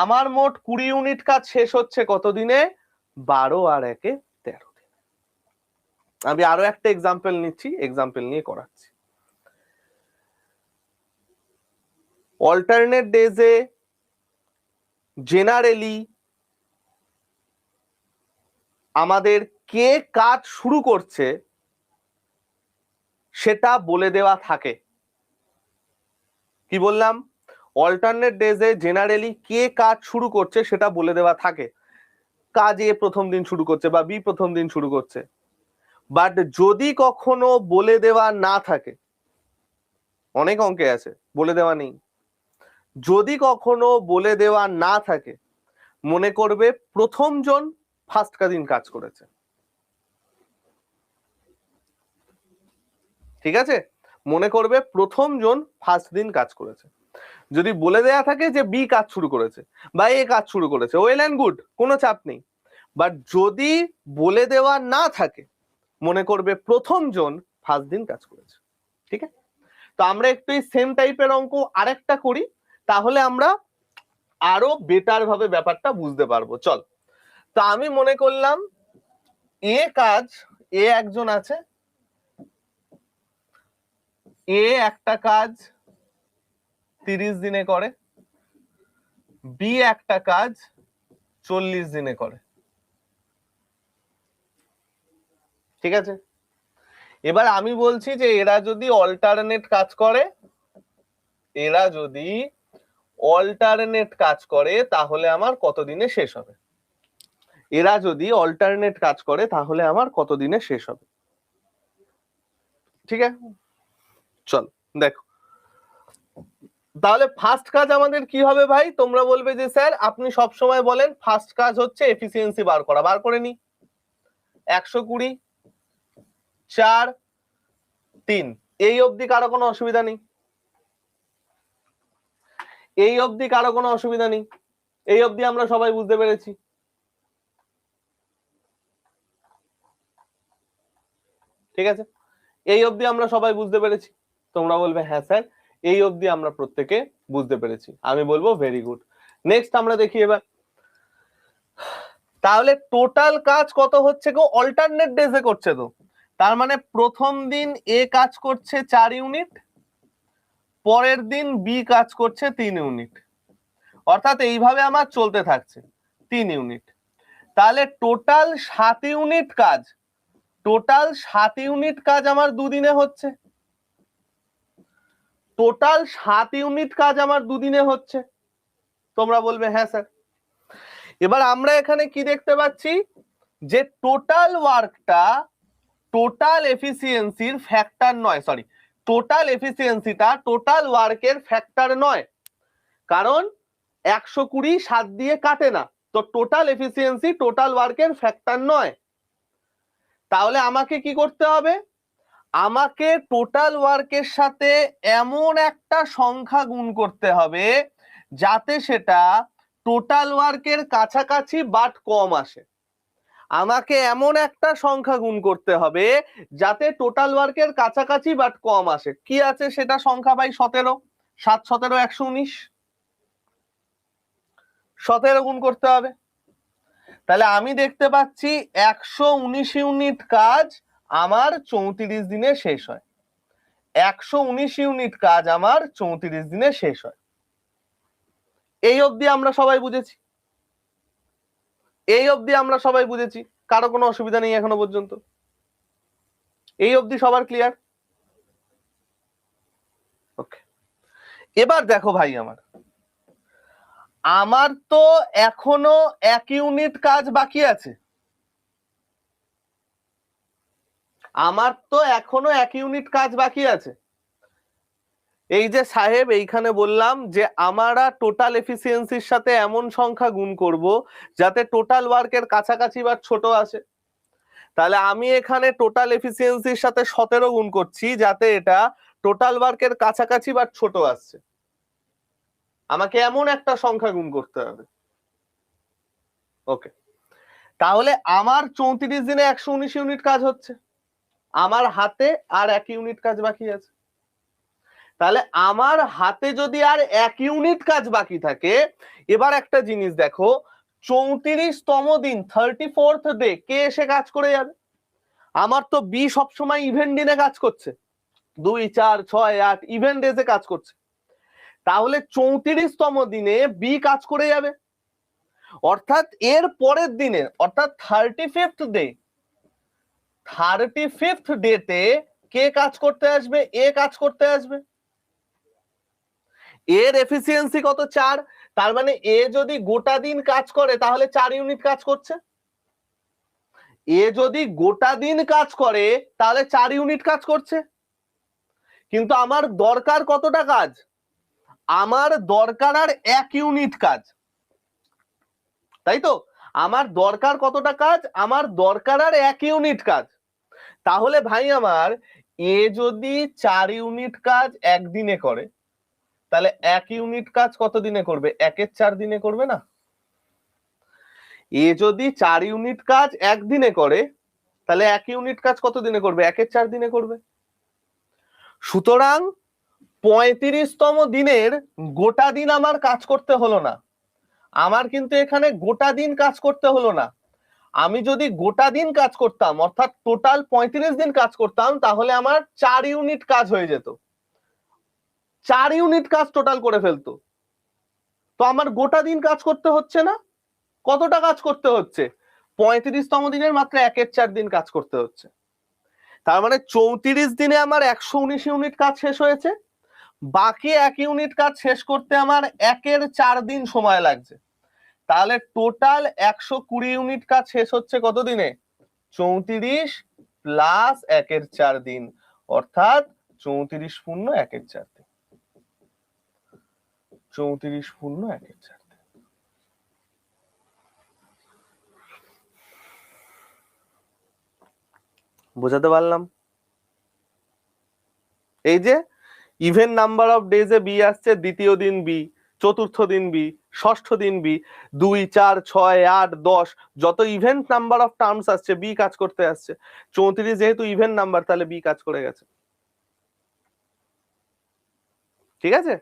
আমার মোট 20 ইউনিট কাজ শেষ হচ্ছে কত দিনে? 12 আর 1 13 দিনে। আমি আরো একটা এক্সাম্পল নিচ্ছি, এক্সাম্পল নিয়ে করাচ্ছি। অল্টারনেট ডেজে জেনারেলি আমাদের কে কাজ শুরু করছে সেটা বলে দেওয়া থাকে। কি বললাম? অল্টারনেট ডেজে জেনারেলি কে কাজ শুরু করছে সেটা বলে দেওয়া থাকে। কাজ এ প্রথম দিন শুরু করছে বা বি প্রথম দিন শুরু করছে। বাট যদি কখনো বলে দেওয়া না থাকে, অনেক অঙ্কে আছে বলে দেওয়া নেই, যদি কখনো বলে দেওয়া না থাকে মনে করবে প্রথম জন ফার্স্ট দিন কাজ করেছে। ঠিক আছে, মনে করবে প্রথম জন ফার্স্ট দিন কাজ করেছে। যদি বলে দেয়া থাকে যে বি কাজ শুরু করেছে বা এ কাজ শুরু করেছে, ওয়েল অ্যান্ড গুড, কোনো চাপ নেই। বাট যদি বলে দেওয়া না থাকে মনে করবে প্রথম জন ফার্স্ট দিন কাজ করেছে। ঠিক আছে, তো আমরা একটু এই সেম টাইপের অঙ্ক আরেকটা করি, তাহলে আমরা আরো বেটার ভাবে ব্যাপারটা বুঝতে পারবো। চল, তো আমি মনে করলাম এ কাজ, এ একজন আছে, এ একটা কাজ 30 দিনে করে, বি একটা কাজ 40 দিনে করে। ঠিক আছে, এবার আমি বলছি যে এরা যদি অল্টারনেট কাজ করে, এরা যদি অল্টারনেট কাজ করে তাহলে আমার কত দিনে শেষ হবে? এরা যদি অল্টারনেট কাজ করে তাহলে আমার কত দিনে শেষ হবে? ঠিক আছে, চল দেখো। তাহলে ফার্স্ট কাজ আমাদের কি হবে ভাই? তোমরা বলবে যে স্যার আপনি সব সময় বলেন ফার্স্ট কাজ হচ্ছে এফিসিয়েন্সি বার করা। বার করে নি, 120 4 3, এই অবধি কারো কোনো অসুবিধা নেই? এই অবধি কারো কোনো অসুবিধা নেই? এই অবধি আমরা সবাই বুঝতে পেরেছি? ঠিক আছে, এই অবধি আমরা সবাই বুঝতে পেরেছি? তোমরা বলবে হ্যাঁ স্যার এই অবধি আমরা প্রত্যেকে বুঝতে পেরেছি। আমি বলবো ভেরি গুড। নেক্সট আমরা দেখি এবার, তাহলে টোটাল কাজ কত হচ্ছে গো? অল্টারনেট ডেজে করছে তো, তার মানে প্রথম দিন এ কাজ করছে 4 ইউনিট, পরের দিন বি কাজ করছে 3 ইউনিট, অর্থাৎ এইভাবে আমার চলতে থাকছে 3 ইউনিট। তাহলে টোটাল 7 ইউনিট কাজ, টোটাল 7 ইউনিট কাজ আমার দুদিনে হচ্ছে, টোটাল 7 ইউনিট কাজ আমার দুদিনে হচ্ছে। তোমরা বলবে হ্যাঁ স্যার। এবার আমরা এখানে কি দেখতে পাচ্ছি যে টোটাল ওয়ার্কটা টোটাল এফিসিয়েন্সির ফ্যাক্টর নয়, সরি, টোটাল এফিসিয়েন্সিটা টোটাল ওয়ার্কের ফ্যাক্টর নয়, কারণ 120 7 দিয়ে কাটে না, তো টোটাল এফিসিয়েন্সি টোটাল ওয়ার্কের ফ্যাক্টর নয়। তাহলে আমাকে কি করতে হবে? আমাকে টোটাল ওয়ার্কের সাথে এমন একটা সংখ্যা গুণ করতে হবে যাতে সেটা টোটাল ওয়ার্কের কাছাকাছি বাট কম আসে। আমাকে এমন একটা সংখ্যা গুণ করতে হবে যাতে টোটাল ওয়ার্কের কাছাকাছি বাট কম আসে। কি আছে সেটা সংখ্যা? ভাই 17, 7 17 119, 17 গুণ করতে হবে। তাহলে আমি দেখতে পাচ্ছি 119 ইউনিট কাজ আমার 34 দিনে শেষ হয়। 119 ইউনিট কাজ আমার 34 দিনে শেষ হয়। এই অবধি আমরা সবাই বুঝেছি? এই অবধি আমরা সবাই বুঝেছি? কারো কোনো অসুবিধা নেই এখনো পর্যন্ত? এই অবধি সবার ক্লিয়ার? ওকে, এবার দেখো ভাই, আমার তো এখনো 1 ইউনিট কাজ বাকি আছে, আমার তো এখনো 1 ইউনিট কাজ বাকি আছে। এই যে সাহেব এইখানে বললাম যে আমরা টোটাল এফিসিয়েন্সির সাথে এমন সংখ্যা গুণ করব যাতে টোটাল ওয়ার্কের কাছাকাছি বা ছোট আসে। তাহলে আমি এখানে টোটাল এফিসিয়েন্সির সাথে 17 গুণ করছি যাতে এটা টোটাল ওয়ার্কের কাছাকাছি বা ছোট আসছে। আমাকে এমন একটা সংখ্যা গুণ করতে হবে। ওকে, তাহলে আমার 34 দিনে 119 ইউনিট কাজ হচ্ছে, আমার হাতে আর 1 ইউনিট কাজ বাকি আছে। তাহলে আমার হাতে যদি আর 1 ইউনিট কাজ বাকি থাকে, এবার একটা জিনিস দেখো, 34তম দিন 34th ডে কে এসে কাজ করে যাবে? আমার তো বি সবসময় ইভেন্ট দিনে কাজ করছে, 2 4 6 8 ইভেন্ট ডেজে কাজ করছে। তাহলে 34তম দিনে বি কাজ করে যাবে, অর্থাৎ এর পরের দিনে অর্থাৎ 35th ডেতে কে কাজ করতে আসবে? এ কাজ করতে আসবে। এর এফিসিয়েন্সি কত? 4। তার মানে এ যদি গোটা দিন কাজ করে তাহলে 4 ইউনিট কাজ করছে। এ যদি গোটা দিন কাজ করে তাহলে 4 ইউনিট কাজ করছে। কিন্তু আমার দরকার কতটা কাজ? আমার দরকার আর 1 ইউনিট কাজ, তাই তো? আমার দরকার কতটা কাজ? আমার দরকার আর 1 ইউনিট কাজ। তাহলে ভাই আমার এ যদি 4 ইউনিট কাজ একদিনে করে তাহলে 1 ইউনিট কাজ কত দিনে করবে? 1 এর 4 দিনে করবে না? এ যদি 4 ইউনিট কাজ একদিনে করে তাহলে 1 ইউনিট কাজ কত দিনে করবে? 1 এর 4 দিনে করবে। সুতরাং 35তম দিনের গোটা দিন আমার কাজ করতে হলো না, আমার কিন্তু এখানে গোটা দিন কাজ করতে হলো না। আমি যদি গোটা দিন কাজ করতাম অর্থাৎ টোটাল 35 দিন কাজ করতাম তাহলে আমার 4 ইউনিট কাজ হয়ে যেত, 4 ইউনিট কাজ টোটাল করে ফেলতো। তো আমার গোটা দিন কাজ করতে হচ্ছে না। কতটা কাজ করতে হচ্ছে? 35তম দিনের মাত্র 1 এর 4 দিন কাজ করতে হচ্ছে। তার মানে 34 দিনে আমার 119 ইউনিট কাজ শেষ হয়েছে, বাকি 1 ইউনিট কাজ শেষ করতে আমার 1 এর 4 দিন সময় লাগছে। তাহলে টোটাল 120 ইউনিট কাজ শেষ হচ্ছে কত দিনে? 34 প্লাস 1 এর 4 দিন, অর্থাৎ 34 পূর্ণ 1 এর 4 দিন। 34 পূর্ণ 1 এর 4 দিন। বোঝাতে পারলাম? এই যে ইভেন নাম্বার অফ ডেজে বি আসছে, দ্বিতীয় দিন বি, চতুর্থ দিন বি, ষষ্ঠ দিন বি, 2, 4, 6, 8, 10 যত ইভেন্ট নাম্বার অফ টার্মস আসছে বি কাজ করতে আসছে। 34 যেহেতু ইভেন্ট নাম্বার তাহলে বি কাজ করে গেছে। ঠিক আছে?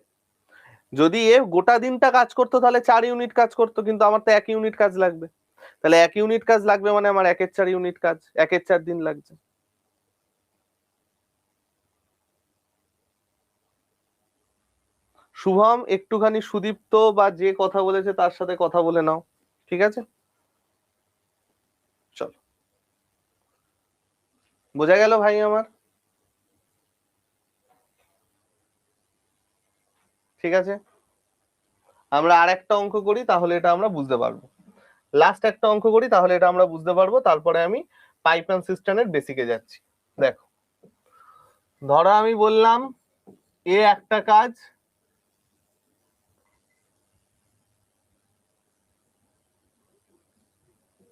যদি এ গোটা দিনটা কাজ করতো তাহলে 4 ইউনিট কাজ করতো, কিন্তু আমার তো 1 ইউনিট কাজ লাগবে। তাহলে 1 ইউনিট কাজ লাগবে মানে আমার 1 এর 4 ইউনিট কাজ, 1 এর 4 দিন লাগছে। শুভম একটুখানি সুদীপ্ত বা যে কথা বলেছে তার সাথে কথা বলে নাও, ঠিক আছে? চলো, বোঝা গেল ভাই আমার? ঠিক আছে, আমরা আর একটা অঙ্ক করি তাহলে এটা আমরা বুঝতে পারবো। লাস্ট একটা অঙ্ক করি তাহলে এটা আমরা বুঝতে পারবো, তারপরে আমি পাইপলাইন সিস্টেমের বেসিকে যাচ্ছি। দেখো, ধরো আমি বললাম এ একটা কাজ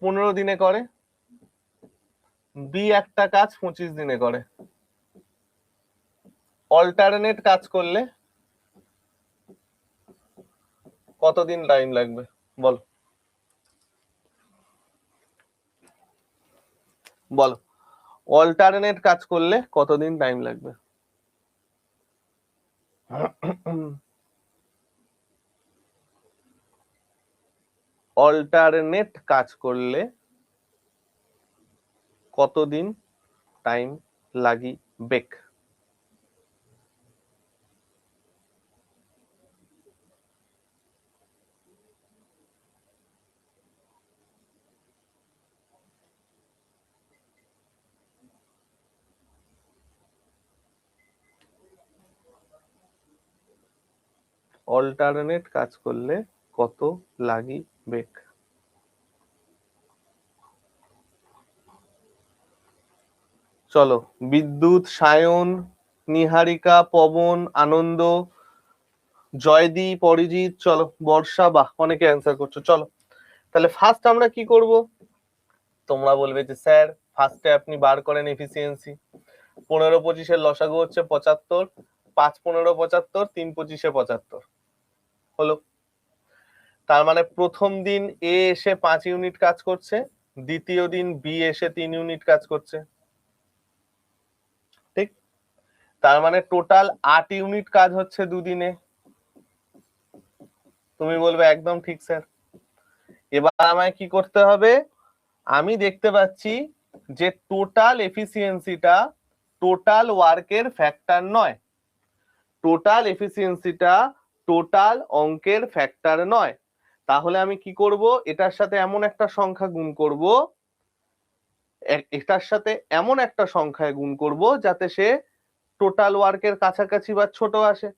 15 দিনে করে, বি একটা কাজ 25 দিনে করে। অল্টারনেট কাজ করলে কতদিন টাইম লাগবে বলো? বলো, অল্টারনেট কাজ করলে কতদিন টাইম লাগবে? অল্টারনেট কাজ করলে কতদিন টাইম লাগিবে? অল্টারনেট কাজ করলে কত লাগিবে? চলো, বিদ্যুৎ, সায়ন, নিহারিকা, পবন, আনন্দ, জয়দীপ, অরিজিৎ, চলো, বর্ষা, বাহ অনেকে অ্যান্সার করছো। চলো তাহলে ফার্স্ট আমরা কি করব? তোমরা বলবে যে স্যার ফার্স্টে আপনি বার করেন এফিসিয়েন্সি। 15 25 লসাগু হচ্ছে 75, 5 15 75, 3 25 75 হলো। তার মানে প্রথম দিন এ এসে 5 ইউনিট কাজ করছে, দ্বিতীয় দিন বি এসে 3 ইউনিট কাজ করছে, ঠিক? তার মানে টোটাল 8 ইউনিট কাজ হচ্ছে দুদিনে। তুমি বলবে একদম ঠিক স্যার। এবার আমায় কি করতে হবে? আমি দেখতে পাচ্ছি যে টোটাল এফিসিয়েন্সিটা টোটাল ওয়ার্কের ফ্যাক্টর নয়, টোটাল এফিসিয়েন্সিটা টোটাল অঙ্কের ফ্যাক্টর নয়। তাহলে আমি কি করব, এটার সাথে এমন একটা সংখ্যা গুণ করব, এটার সাথে এমন একটা সংখ্যায় গুণ করব যাতে সে টোটাল ওয়ার্কের কাছাকাছি বা ছোট আসে।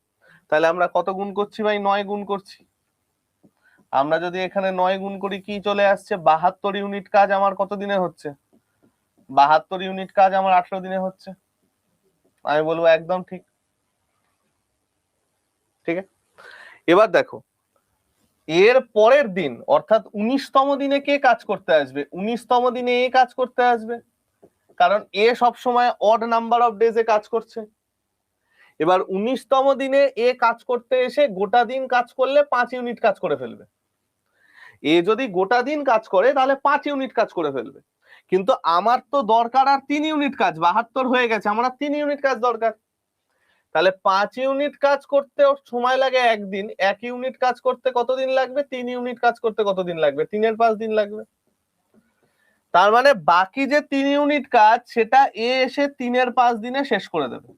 তাহলে আমরা কত গুণ করছি ভাই? 9 গুণ করছি। আমরা যদি এখানে 9 গুণ করি কি চলে আসছে? 72 ইউনিট কাজ আমার কত দিনে হচ্ছে? 72 ইউনিট কাজ আমার 18 দিনে হচ্ছে। আমি বলবো একদম ঠিক। ঠিক আছে, এবার দেখো এর পরের দিন অর্থাৎ 19তম দিনে কে কাজ করতে আসবে? 19তম দিনে এ কাজ করতে আসবে, কারণ এ সব সময় অড নাম্বার অফ ডেজে কাজ করছে। এবার 19তম দিনে এ কাজ করতে এসে গোটা দিন কাজ করলে 5 ইউনিট কাজ করে ফেলবে। এ যদি গোটা দিন কাজ করে তাহলে 5 ইউনিট কাজ করে ফেলবে, কিন্তু আমার তো দরকার আর 3 ইউনিট কাজ। 72 হয়ে গেছে, আমার 3 ইউনিট কাজ দরকার। তাহলে 5 ইউনিট কাজ করতে সময় লাগে একদিন, 1 ইউনিট কাজ করতে কতদিন লাগবে? 3 ইউনিট কাজ করতে কতদিন লাগবে? 3 এর 5 দিন লাগবে। তার মানে বাকি যে 3 ইউনিট কাজ সেটা এ এসে 3 এর 5 দিনে শেষ করে দেবে।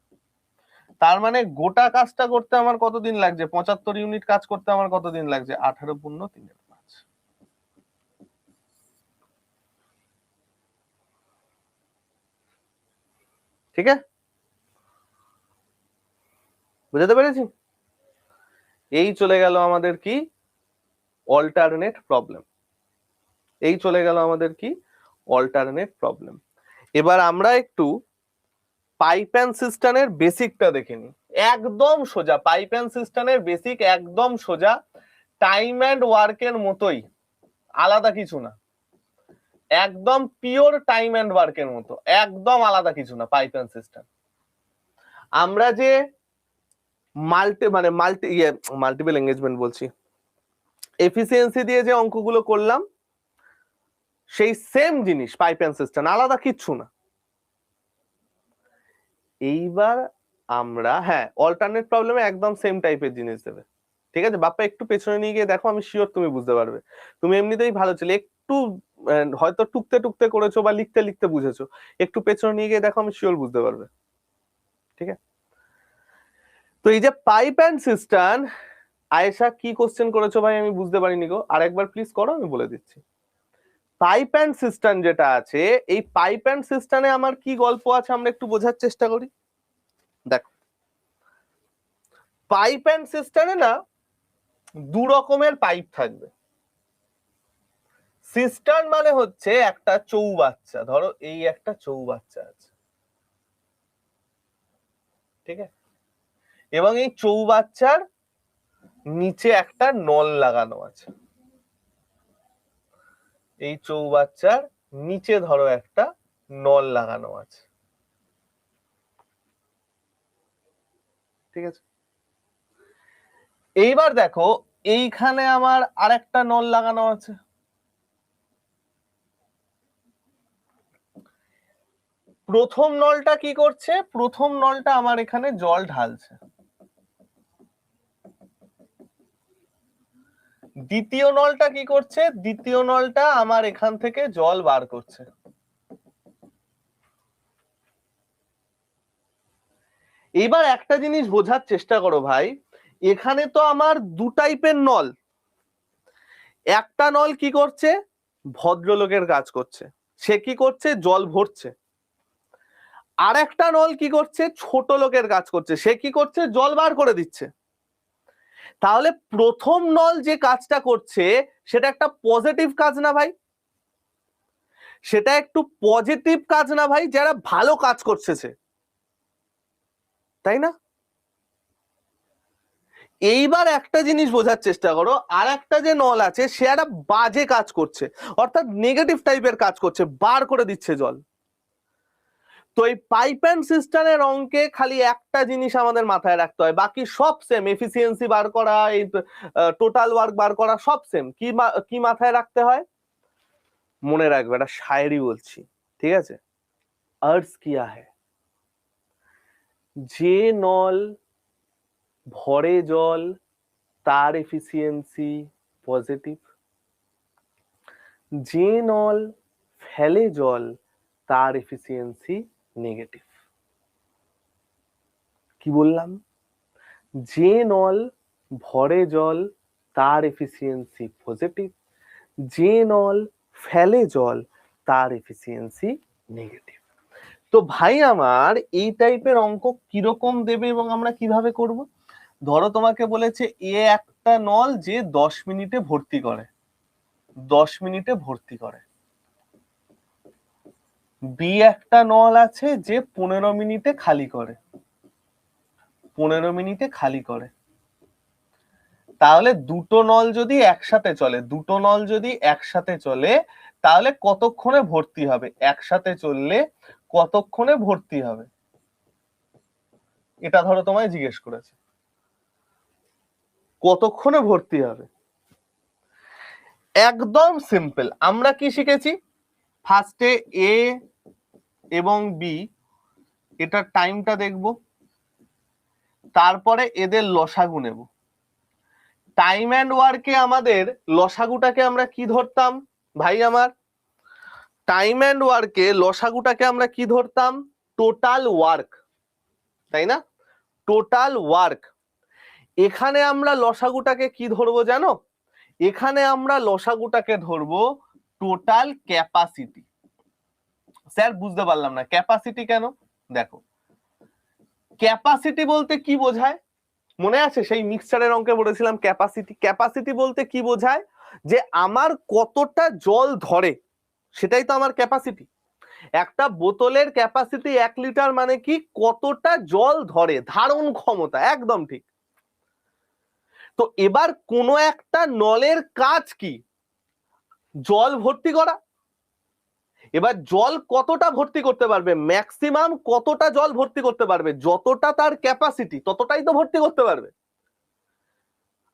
তার মানে গোটা কাজটা করতে আমার কতদিন লাগছে? 75 ইউনিট কাজ করতে আমার কতদিন লাগছে? 18 পূর্ণ 3 এর 5। ঠিক আছে, বুঝতে পেরেছি? এই চলে গেল আমাদের কি? Alternate problem. এই চলে গেল আমাদের কি? Alternate problem. এবার আমরা একটু পাইপ অ্যান্ড সিস্টেমের বেসিকটা দেখে নিই। একদম সোজা, পাইপ অ্যান্ড সিস্টেমের বেসিক একদম সোজা, টাইম অ্যান্ড ওয়ার্কের মতোই, আলাদা কিছু না, একদম পিওর টাইম অ্যান্ড ওয়ার্কের মতো, একদম আলাদা কিছু না পাইপ অ্যান্ড সিস্টেম। আমরা যে মাল্টিপল এঙ্গেজমেন্ট বলছি, এফিসিয়েন্সি দিয়ে যে অঙ্কগুলো করলাম সেই সেম জিনিস পাইপ অ্যান্ড সিস্টেম, আলাদা কিচ্ছু না। এইবার আমরা অল্টারনেট প্রবলেমে একদম সেম টাইপের জিনিস দেবে। ঠিক আছে বাপ্পা, একটু পেছনে নিয়ে গিয়ে দেখো, আমি শিওর তুমি বুঝতে পারবে। তুমি এমনিতেই ভালো ছিলে, একটু হয়তো টুকতে টুকতে করেছো বা লিখতে লিখতে বুঝেছো, একটু পেছনে নিয়ে গিয়ে দেখো, আমি শিওর বুঝতে পারবে। ঠিক আছে, তো এই যে পাইপ অ্যান্ড সিস্টেম, আয়েশা কি কোশ্চেন করেছো ভাই? আমি বুঝতে পারিনি গো, আরেকবার প্লিজ করো, আমি বলে দিচ্ছি। পাইপ অ্যান্ড সিস্টেম যেটা আছে, এই পাইপ অ্যান্ড সিস্টেমে আমার কি গল্প আছে আমরা একটু বোঝার চেষ্টা করি। দেখো পাইপ অ্যান্ড সিস্টেমে না দু রকমের পাইপ থাকবে। সিস্টার্ন মানে হচ্ছে একটা চৌবাচ্চা, ধরো এই একটা চৌবাচ্চা আছে, ঠিক আছে, এবং এই চৌবাচ্চার নিচে একটা নল লাগানো আছে। এই চৌবাচ্চার নিচে ধরো একটা নল লাগানো আছে, ঠিক আছে। এইবার দেখো এইখানে আমার আরেকটা নল লাগানো আছে। প্রথম নলটা কি করছে? প্রথম নলটা আমার এখানে জল ঢালছে। দ্বিতীয় নলটা কি করছে? দ্বিতীয় নলটা আমার এখান থেকে জল বার করছে। এবার একটা জিনিস বোঝার চেষ্টা করো ভাই, এখানে তো আমার দু টাইপের নল। একটা নল কি করছে? ভদ্রলোকের কাজ করছে, সে কি করছে? জল ভরছে। আর একটা নল কি করছে? ছোট লোকের কাজ করছে, সে কি করছে? জল বার করে দিচ্ছে। তাহলে প্রথম নল যে কাজটা করছে সেটা একটা পজিটিভ কাজ না ভাই? সেটা একটু পজিটিভ কাজ না ভাই? যারা ভালো কাজ করছে সে, তাই না? এইবার একটা জিনিস বোঝার চেষ্টা করো, আর একটা যে নল আছে সে একটা বাজে কাজ করছে, অর্থাৎ নেগেটিভ টাইপের কাজ করছে, বার করে দিচ্ছে জল। তো এই পাইপ অ্যান্ড সিস্টেমের অঙ্কে খালি একটা জিনিস আমাদের মাথায় রাখতে হয়, বাকি সব সেম। এফিসিয়েন্সি বার করা, এই টোটাল ওয়ার্ক বার করা, সব সেম। কি মাথায় রাখতে হয়? মনে রাখবে, একটা শায়েরি বলছি, ঠিক আছে? अर्ज किया है, যে নল ভরে জল তার এফিসিয়েন্সি পজিটিভ, যে নল ফেলে জল তার এফিসিয়েন্সি নেগেটিভ। কি বললাম? যে নল ভরে জল তার এফিসিয়েন্সি পজিটিভ, যে নল ফেলে জল তার এফিসিয়েন্সি নেগেটিভ। তো ভাই আমার এই টাইপের অঙ্ক কিরকম দেবে এবং আমরা কিভাবে করব? ধরো তোমাকে বলেছে এ একটা নল যে 10 মিনিটে ভর্তি করে, 10 মিনিটে ভর্তি করে। বি একটা নল আছে যে 15 মিনিটে খালি করে, 15 মিনিটে খালি করে। তাহলে দুটো নল যদি একসাথে চলে, দুটো নল যদি একসাথে চলে তাহলে কতক্ষণে ভর্তি হবে? একসাথে চললে কতক্ষণে ভর্তি হবে? এটা ধরো তোমায় জিজ্ঞেস করেছে কতক্ষণে ভর্তি হবে। একদম সিম্পল। আমরা কি শিখেছি? ফার্স্টে এ এবং বি এটার টাইমটা দেখব, তারপরে এদের লসাগু নেব। টাইম এন্ড ওয়ার্কে আমাদের লসাগুটাকে আমরা কি ধরতাম ভাই আমার? টাইম এন্ড ওয়ার্কে লসাগুটাকে আমরা কি ধরতাম? টোটাল ওয়ার্ক, তাই না? Total work. এখানে আমরা লসাগুটাকে কি ধরবো জানো? এখানে আমরা লসাগুটাকে ধরবো টোটাল ক্যাপাসিটি। স্যার বুঝতে পারলাম না, ক্যাপাসিটি কেন? দেখো, ক্যাপাসিটি বলতে কি বোঝায়? মনে আছে সেই মিক্সচারের অঙ্কে বলেছিলাম ক্যাপাসিটি। ক্যাপাসিটি বলতে কি বোঝায়? যে আমার কতটা জল ধরে, সেটাই তো আমার ক্যাপাসিটি। একটা বোতলের ক্যাপাসিটি 1 লিটার মানে কি? কতটা জল ধরে, ধারণ ক্ষমতা। একদম ঠিক। তো এবার কোনো একটা নলের কাজ কি? জল ভর্তি করা। এবার জল কতটা ভর্তি করতে পারবে? ম্যাক্সিমাম কতটা জল ভর্তি করতে পারবে? যতটা তার ক্যাপাসিটি ততটাই তো ভর্তি করতে পারবে।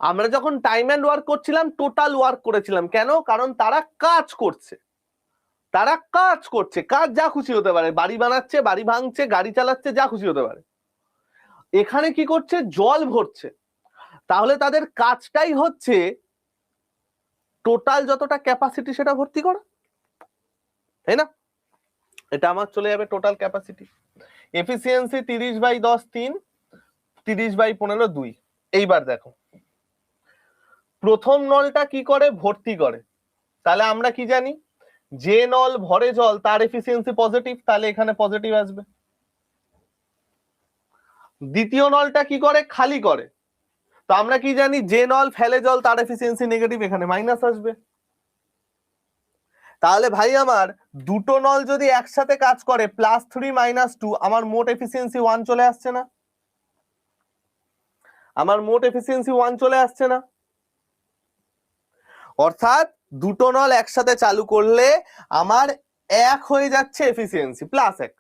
আমরা যখন টাইম এন্ড ওয়ার্ক করছিলাম টোটাল ওয়ার্ক করেছিলাম। কেন? কারণ তারা কাজ করছে, তারা কাজ করছে। কাজ যা খুশি হতে পারে, বাড়ি বানাচ্ছে, বাড়ি ভাঙছে, গাড়ি চালাচ্ছে, যা খুশি হতে পারে। এখানে কি করছে? জল ভরছে। তাহলে তাদের কাজটাই হচ্ছে টোটাল যতটা ক্যাপাসিটি সেটা ভর্তি করা, তাই না? এটা আমার চলে যাবে টোটাল ক্যাপাসিটি। এফিসিয়েন্সি 30/10 3, 30/15 2। এইবার দেখো প্রথম নলটা কি করে? ভর্তি করে। তাহলে আমরা কি জানি? যে নল ভরে জল তার এফিসিয়েন্সি পজিটিভ, তাহলে এখানে পজিটিভ আসবে। দ্বিতীয় নলটা কি করে? খালি করে। তো আমরা কি জানি? যে নল ফেলে জল তার এফিসিয়েন্সি নেগেটিভ, এখানে মাইনাস আসবে। তাহলে ভাই আমার দুটো নল যদি একসাথে কাজ করে +3 -2, আমার মোট এফিসিয়েন্সি 1 চলে আসছে না? আমার মোট এফিসিয়েন্সি 1 চলে আসছে না? অর্থাৎ দুটো নল একসাথে চালু করলে আমার 1 হয়ে যাচ্ছে এফিসিয়েন্সি, +1।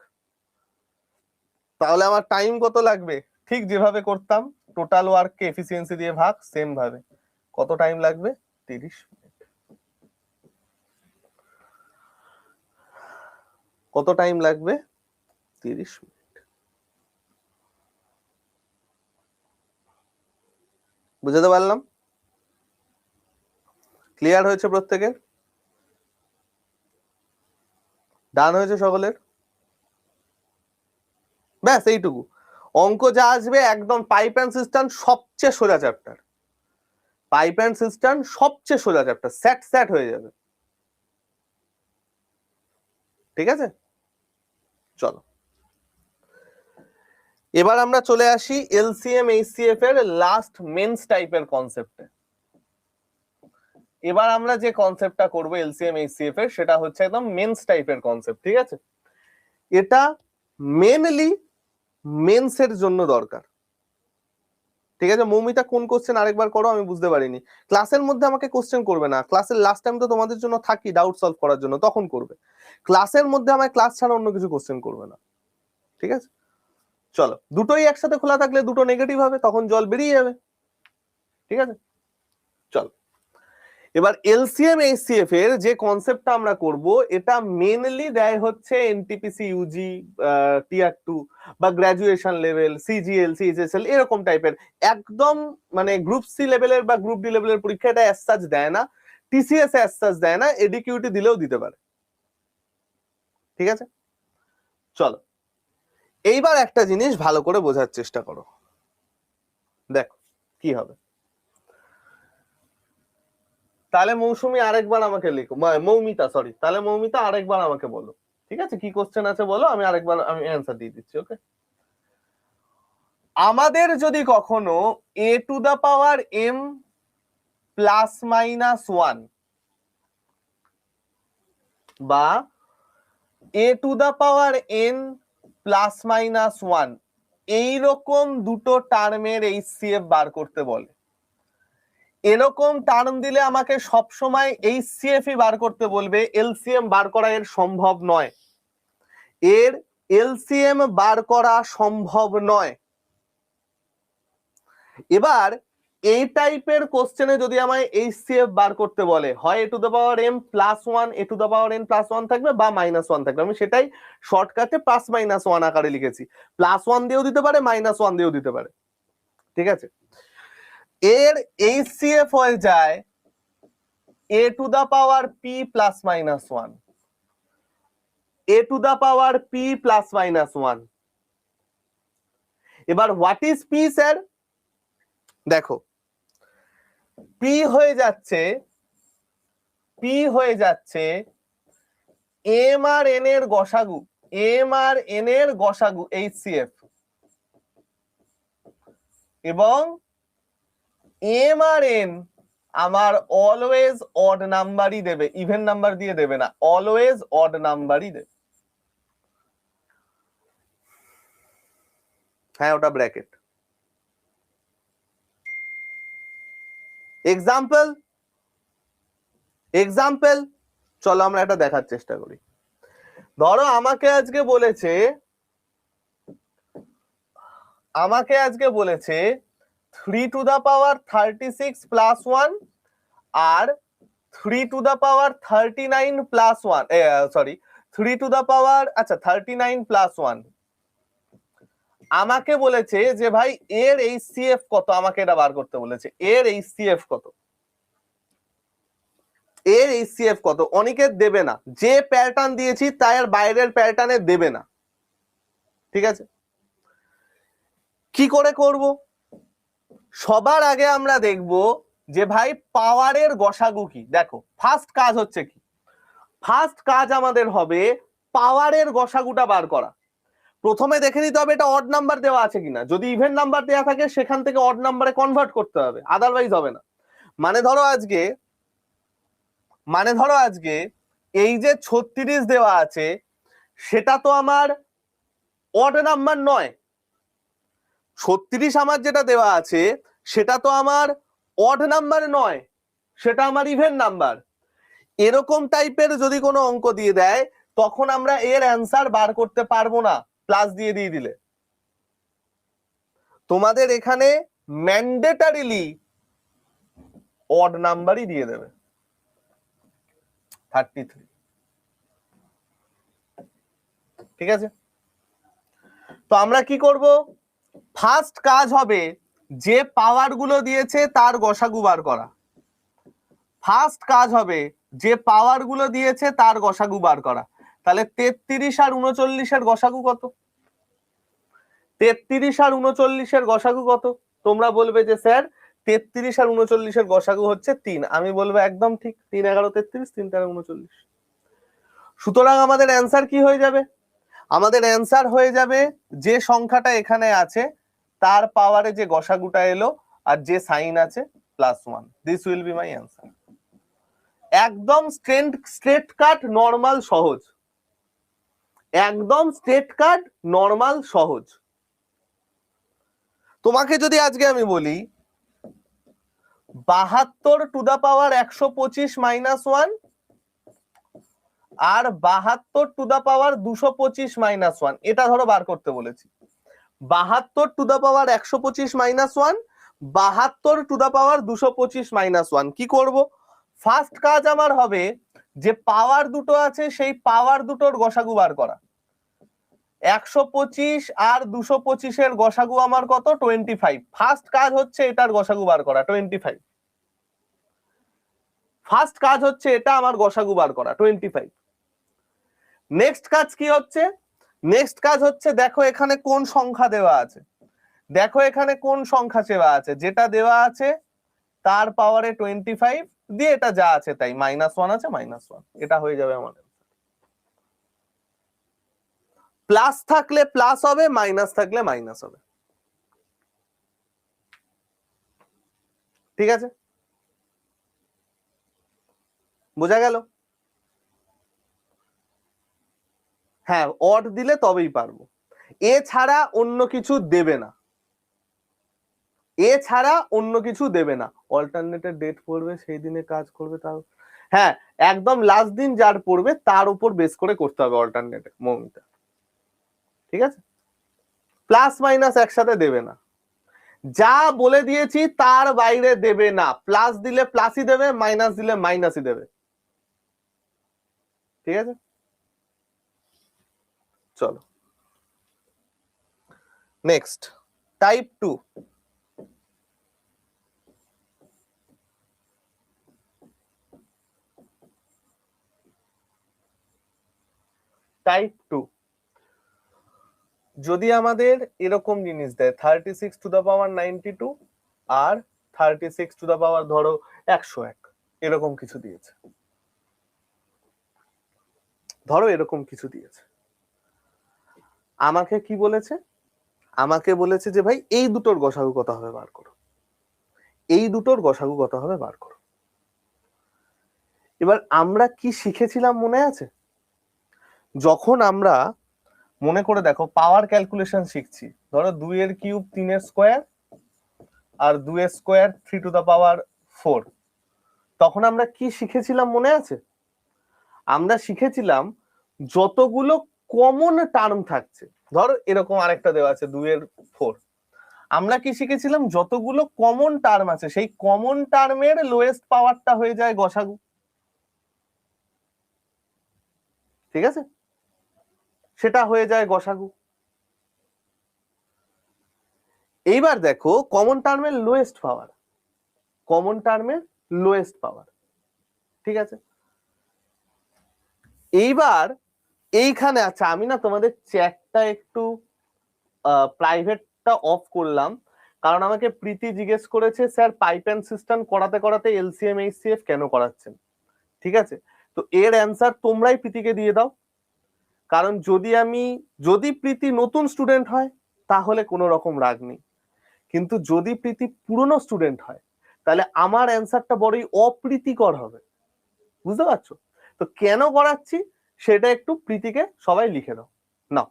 তাহলে আমার টাইম কত লাগবে? ঠিক যেভাবে করতাম টোটাল ওয়ার্ককে এফিসিয়েন্সি দিয়ে ভাগ, সেম ভাবে কত টাইম লাগবে? 30 মিনিট। কত টাইম লাগবে? 30 মিনিট। বুঝতে পারলাম? ক্লিয়ার হয়েছে প্রত্যেকের? ডান হয়েছে সকলের? ব্যাস এইটুকু। অঙ্ক যা আসবে একদম পাইপ অ্যান্ড সিস্টেম সবচেয়ে সোজা চ্যাপ্টার। পাইপ অ্যান্ড সিস্টেম সবচেয়ে সোজা চ্যাপ্টার, সেট সেট হয়ে যাবে। ঠিক আছে, চলো এবার আমরা চলে আসি এলসিএম এইচসিএফ এর লাস্ট মেন্স টাইপের কনসেপ্টে। এবার আমরা যে কনসেপ্টটা করব এলসিএম এইচসিএফ এর, সেটা হচ্ছে একদম মেন্স টাইপের কনসেপ্ট। ঠিক আছে, এটা মেনলি মেন্সের জন্য দরকার। ঠিক আছে, মৌমিতা কোন কোশ্চেন আরেকবার করো, আমি বুঝতে পারিনি। ক্লাসের মধ্যে আমাকে কোশ্চেন করবে না, ক্লাসের লাস্ট টাইম তো তোমাদের জন্য থাকি ডাউট সলভ করার জন্য, তখন করবে। ক্লাসের মধ্যে আমায় ক্লাস ছাড়া অন্য কিছু কোশ্চেন করবে না। ঠিক আছে, চলো দুটোই একসাথে খোলা থাকলে দুটো নেগেটিভ হবে, তখন জল বেরিয়ে যাবে। ঠিক আছে, চলো এবার এলসিএম এইচসিএফ এর যে কনসেপ্টটা আমরা করব, এটা মেনলি দেয় হচ্ছে এনটিপিসি ইউজি, টিয়ার 2 বা গ্রাজুয়েশন লেভেল, সিজিএল, সিএইচএসএল এরকম টাইপের। একদম মানে গ্রুপ সি লেভেলের বা গ্রুপ ডি লেভেলের পরীক্ষা এটা অ্যাজ সাচ দেয় না, টিসিএস অ্যাজ সাচ দেয় না, এডিকিউটি দিলেও দিতে পারে। ঠিক আছে, চলো এইবার একটা জিনিস ভালো করে বোঝার চেষ্টা করো। দেখো কি হবে। তাহলে মৌসুমী আরেকবার আমাকে লিখো, মৌমিতা সরি, তাহলে মৌমিতা আরেকবার আমাকে বলো, ঠিক আছে, কি কোশ্চেন আছে বলো, আমি আরেকবার আমি অ্যান্সার দিয়ে দিচ্ছি। ওকে, আমাদের যদি কখনো a to the power m plus minus 1 বা a to the power n plus minus 1 এইরকম দুটো টার্মের HCF বার করতে বলে, এরকম টার্ম দিলে আমাকে সবসময় HCF ই বার করতে বলবে, LCM বার করা এর সম্ভব নয়, এর LCM বার করা সম্ভব নয়। এবার এই টাইপের কোশ্চেনে যদি আমায় HCF বার করতে বলে, হয় a to the power m plus 1 a to the power n plus 1 থাকবে বা মাইনাস 1 থাকবে, আমি সেটাই শর্টকাটে প্লাস মাইনাস 1 আকারে লিখেছি, প্লাস 1 দিয়েও দিতে পারে মাইনাস 1 দিয়েও দিতে পারে, ঠিক আছে। এর HCF হয়ে যায় a to the power p plus minus 1, a to the power p plus minus 1। এবার হোয়াট ইজ p স্যার, দেখো p হয়ে যাচ্ছে m আর n এর গসাগু, m আর n এর গসাগু HCF, এবং m আর n আমার অলওয়েজ অড নাম্বারই দেবে, ইভেন নাম্বার দিয়ে দেবে না, অলওয়েজ অড নাম্বারই দেবে। হ্যাঁ ওটা ব্র্যাকেট। এক্সাম্পল চলো আমরা এটা দেখার চেষ্টা করি। ধরো আমাকে আজকে বলেছে 3 টু দা পাওয়ার 36 প্লাস 1 আর 3 to the power 39 plus 1, sorry 3 to the power 39 plus 1। আমাকে বলেছে যে ভাই এর HCF কত, আমাকে এটা বার করতে বলেছে, এর HCF কত, এর HCF কত। অনেকের দেবে না, যে প্যাটার্ন দিয়েছি তার বাইরের প্যাটার্নে দেবে না, ঠিক আছে। কি করে করব, সবার আগে আমরা দেখব যে ভাই পাওয়ারের গসাগু কি। দেখো ফার্স্ট কাজ হচ্ছে কি, ফার্স্ট কাজ আমাদের হবে পাওয়ারের গসাগুটা বার করা। প্রথমে দেখে নিতে হবে এটা অড নাম্বার দেওয়া আছে কিনা, যদি ইভেন নাম্বার দেওয়া থাকে সেখান থেকে অড নাম্বারে কনভার্ট করতে হবে, আদারওয়াইজ হবে না। মানে ধরো আজকে এই যে 36 দেওয়া আছে সেটা তো আমার অড নাম্বার নয়, 36 আমার যেটা দেওয়া আছে সেটা তো আমার অড নাম্বার নয়, সেটা আমার ইভেন নাম্বার। এরকম টাইপের যদি কোনো অঙ্ক দিয়ে দেয় তখন আমরা এর অ্যান্সার বার করতে পারবো না প্লাস দিয়ে দিলে। তোমাদের এখানে ম্যান্ডেটারিলি অড নাম্বারই দিয়ে দেবে 33, ঠিক আছে। তো আমরা কি করব, ফার্স্ট কাজ হবে যে পাওয়ার গুলো দিয়েছে তার গসাগু বার করা, ফার্স্ট কাজ হবে যে পাওয়ার গুলো দিয়েছে তার গসাগু বার করা। তাহলে 33 আর 39 এর গসাগু কত, 33 আর 39 এর গসাগু কত? তোমরা বলবে যে স্যার 33 আর 39 এর গসাগু হচ্ছে 3, আমি বলবো একদম ঠিক, 3 11 33, 3 13 39। সুতরাং আমাদের অ্যান্সার কি হয়ে যাবে, আমাদের অ্যান্সার হয়ে যাবে যে সংখ্যাটা এখানে আছে তার পাওয়ারে যে গসাগুটা এলো আর যে সাইন আছে +1, this will be my answer. একদম স্ট্রেট কাট নরমাল সহজ, একদম স্ট্রেট কাট নরমাল সহজ। তোমাকে যদি আজকে আমি বলি 72 টু দা পাওয়ার 125 মাইনাস 1 আর 72 টু দা পাওয়ার 225 মাইনাস 1, এটা ধরো বার করতে বলেছি। 72 to the power 125 minus 1, 72 to the power 225 minus 1। কি করব, ফার্স্ট কাজ আমার হবে যে পাওয়ার দুটো আছে সেই পাওয়ার দুটোর গসাগু বার করা। 125 আর 225 এর গসাগু আমার কত, 25। ফার্স্ট কাজ হচ্ছে এটার গসাগু বার করা 25, ফার্স্ট কাজ হচ্ছে এটা আমার গসাগু বার করা 25। নেক্সট কাজ কি হচ্ছে, নেক্সট কাজ হচ্ছে দেখো এখানে কোন সংখ্যা দেওয়া আছে, দেখো এখানে কোন সংখ্যা দেওয়া আছে, যেটা দেওয়া আছে তার পাওয়ারে 25 দিয়ে এটা যা আছে তাই, -1 আছে -1, এটা হয়ে যাবে আমাদের। প্লাস থাকলে প্লাস হবে, মাইনাস থাকলে মাইনাস হবে। ঠিক আছে, বোঝা গেল? হ্যাঁ, অড দিলে তবেই পারবো, এছাড়া অন্য কিছু দেবে না, এছাড়া অন্য কিছু দেবে না। অল্টারনেটের ডেট পড়বে, সেই দিনে কাজ করবে, তার হ্যাঁ একদম লাস্ট দিন যার পড়বে তার উপর বেস করে করতে হবে অল্টারনেটে মৌমিতা। ঠিক আছে, প্লাস মাইনাস একসাথে দেবে না, যা বলে দিয়েছি তার বাইরে দেবে না। প্লাস দিলে প্লাসই দেবে, মাইনাস দিলে মাইনাসই দেবে। ঠিক আছে, চলো নেক্সট, টাইপ 2। টাইপ 2 যদি আমাদের এরকম জিনিস দেয় 36⁻92 আর 36 ধরো 101, এরকম কিছু দিয়েছে, ধরো এরকম কিছু দিয়েছে, আমাকে কি বলেছে? আমাকে বলেছে যে ভাই এই দুটোর গসাগু কত হবে বার করো, এই দুটোর গসাগু কত হবে বার করো। এবার আমরা কি শিখেছিলাম মনে আছে? যখন আমরা মনে করে দেখো পাওয়ার ক্যালকুলেশন শিখছি, ধরো 2 এর কিউব 3 এর স্কোয়ার আর 2 এর স্কোয়ার 3⁴, তখন আমরা কি শিখেছিলাম মনে আছে? আমরা শিখেছিলাম যতগুলো কমন টার্ম থাকছে, ধরো এরকম আরেকটা দেওয়া আছে 2 এর 4, আমরা কি শিখেছিলাম যতগুলো কমন টার্ম আছে সেই কমন টার্মের লোয়েস্ট পাওয়ারটা হয়ে যায় গসাগু। ঠিক আছে, সেটা হয়ে যায় গসাগু। এইবার দেখো কমন টার্মের লোয়েস্ট পাওয়ার, কমন টার্মের লোয়েস্ট পাওয়ার। ঠিক আছে, এইবার এইখানে আচ্ছা আমি না তোমাদের চ্যাটটা একটু প্রাইভেটটা অফ করলাম, কারণ আমাকে প্রীতি জিজ্ঞেস করেছে স্যার পাইপ অ্যান্ড সিস্টেম করাতে করাতে এলসিএম এইচসিএফ কেন করাচ্ছেন। ঠিক আছে, তো এর অ্যান্সার তোমরাই প্রীতিকে দিয়ে দাও, কারণ যদি প্রীতি নতুন স্টুডেন্ট হয় তাহলে কোনো রকম রাগ নেই, কিন্তু যদি প্রীতি পুরনো স্টুডেন্ট হয় তাহলে আমার অ্যান্সারটা বড়ই অপ্রীতিকর হবে, বুঝতে পারছো? তো কেন করাচ্ছি সেটা একটু প্রীতিকে সবাই লিখে দাও না।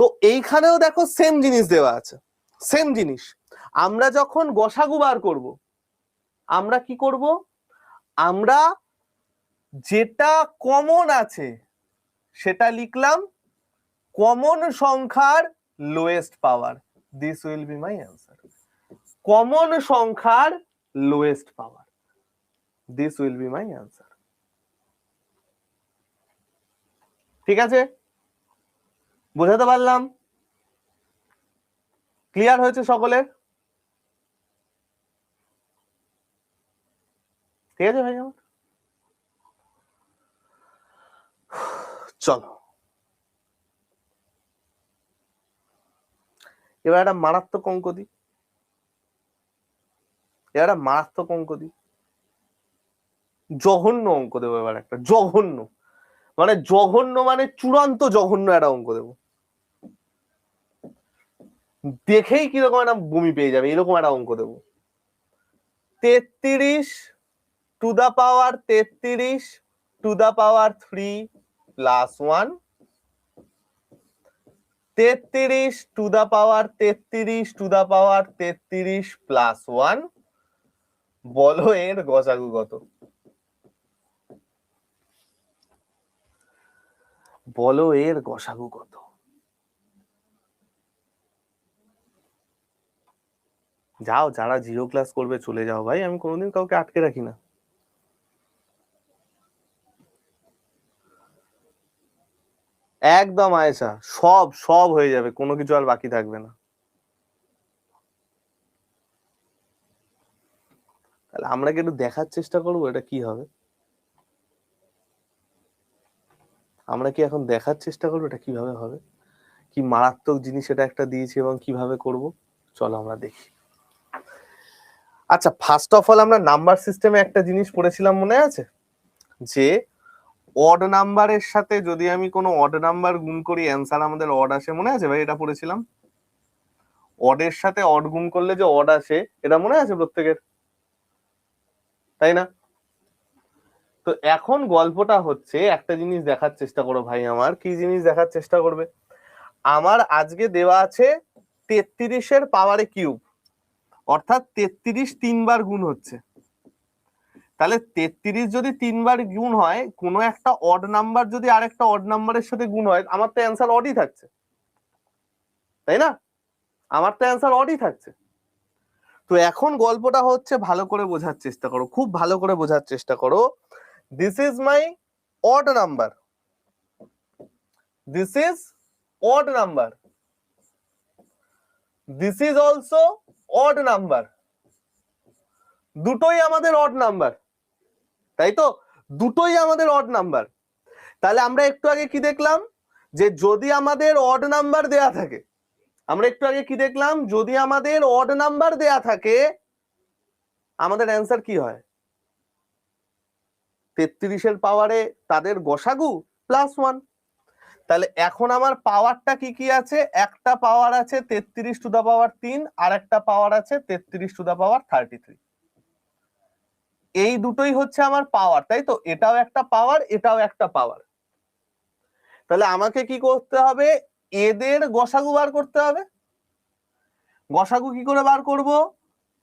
তো এইখানেও দেখো সেম জিনিস দেওয়া আছে, সেম জিনিস। আমরা যখন গসাগু বার করব, আমরা কি করব? আমরা যেটা কমন আছে সেটা লিখলাম কমন সংখ্যার lowest power, this will be my answer. Common সংখ্যার lowest power, this will be my answer. ঠিক আছে, বোঝাতে পারলাম? ক্লিয়ার হয়েছে সকলের? ঠিক আছে ভাই আমার, চলো এবার একটা মারাত্মক অঙ্ক দিই, এবার একটা মারাত্মক অঙ্ক দিই, জঘন্য অঙ্ক দেবো এবার একটা, জঘন্য মানে জঘন্য মানে চূড়ান্ত জঘন্য একটা অঙ্ক দেবো, দেখেই কিরকম একটা বমি পেয়ে যাবে এরকম একটা অঙ্ক দেবো। 33⁻³ + 1, 33⁻³ + 1, বলো এর গসাগু কত? বলো এর গসাগু কত? যাও, যারা জিরো ক্লাস করবে চলে যাও ভাই, আমি কোনোদিন কাউকে আটকে রাখি না। একদম আয়েশা, সব সব হয়ে যাবে, কোনো কিছু আর বাকি থাকবে না। তাহলে আমরা কি একটু দেখার চেষ্টা করবো এটা কি হবে? আমরা কি এখন দেখার চেষ্টা করবো এটা কিভাবে হবে, কি মারাত্মক জিনিস এটা একটা দিয়েছি এবং কিভাবে করব? চলো আমরা দেখি। আচ্ছা, ফার্স্ট অফ অল আমরা নাম্বার সিস্টেমে একটা জিনিস পড়েছিলাম, মনে আছে? যে অড নাম্বারের সাথে যদি আমি কোনো অড নাম্বার গুণ করি অ্যান্সার আমাদের অড আসে, মনে আছে ভাই? এটা পড়েছিলাম, অডের সাথে অড গুণ করলে যে অড আসে, এটা মনে আছে প্রত্যেকের, তাই না? তো এখন গল্পটা হচ্ছে, একটা জিনিস দেখার চেষ্টা করো ভাই আমার। কি জিনিস দেখার চেষ্টা করবে? আমার আজকে দেওয়া আছে 33-এর পাওয়ারে কিউব, অর্থাৎ 33 তিনবার গুণ হচ্ছে। তাহলে 33 যদি তিনবার গুণ হয়, কোনো একটা অড নাম্বার যদি আরেকটা অড নাম্বারের সাথে গুণ হয়, আমার তো অ্যান্সার অডই থাকছে, তাই না? আমার তো অ্যান্সার অডই থাকছে। তো এখন গল্পটা হচ্ছে, ভালো করে বোঝার চেষ্টা করো, খুব ভালো করে বোঝার চেষ্টা করো। This is my odd number, this is odd number, this is also odd number, দুটোই আমাদের অড নাম্বার, তাই তো? দুটোই আমাদের অড নাম্বার। তাহলে আমরা একটু আগে কি দেখলাম? যে যদি আমাদের অড নাম্বার দেয়া থাকে, আমরা একটু আগে কি দেখলাম? যদি আমাদের অড নাম্বার দেয়া থাকে, আমাদের অ্যান্সার কি হয়? 33-এর পাওয়ারে তাদের গসাগু +1। তাহলে এখন আমার পাওয়ারটা কি কি আছে? একটা পাওয়ার আছে 33⁻3, আর একটা পাওয়ার আছে 33⁻33। এই দুটোই হচ্ছে আমার পাওয়ার, তাই তো? এটাও একটা পাওয়ার, এটাও একটা পাওয়ার। তাহলে আমাকে কি করতে হবে? এদের গসাগু বার করতে হবে। গসাগু কি করে বার করব?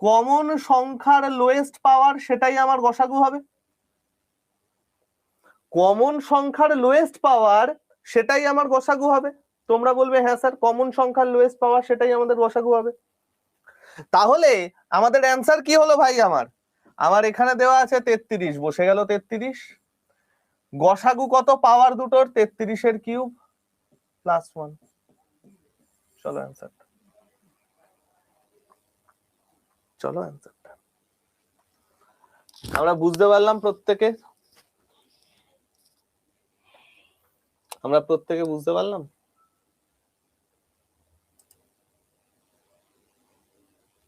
কমন সংখ্যার লোয়েস্ট পাওয়ার, সেটাই আমার গসাগু হবে। কমন সংখ্যার লোয়েস্ট পাওয়ার, সেটাই আমার গসাগু হবে। তোমরা বলবে হ্যাঁ স্যার, কমন সংখ্যার লোয়েস্ট পাওয়ার সেটাই আমাদের গসাগু হবে। তাহলে আমাদের অ্যান্সার কি হলো ভাই? আমার এখানে দেওয়া আছে 33, বসে গেল 33। গসাগু কত পাওয়ার দুটোর? 33-এর কিউব +1। চলো অ্যান্সারটা, চলো অ্যান্সারটা আমরা বুঝতে পারলাম প্রত্যেকে? আমরা প্রত্যেকে বুঝতে পারলাম?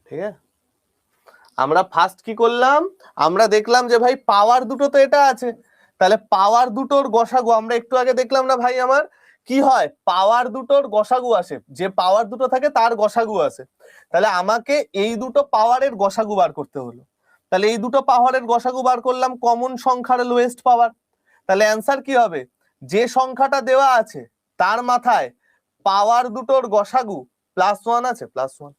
ঠিক আছে, আমরা ফার্স্ট কি করলাম? আমরা দেখলাম যে ভাই পাওয়ার দুটো তো এটা আছে, তাহলে পাওয়ার দুটোর গসাগু আমরা একটু আগে দেখলাম না ভাই? আমার কি হয়? পাওয়ার দুটোর গসাগু আসে, যে পাওয়ার দুটো থাকে তার গসাগু আসে। তাহলে আমাকে এই দুটো পাওয়ারের গসাগু বার করতে হলো। তাহলে এই দুটো পাওয়ারের গসাগু বার করলাম, কমন সংখ্যার লোয়েস্ট পাওয়ার। তাহলে অ্যান্সার কি হবে? যে সংখ্যাটা দেওয়া আছে তার মাথায় পাওয়ার দুটোর গসাগু +1 আছে, +1।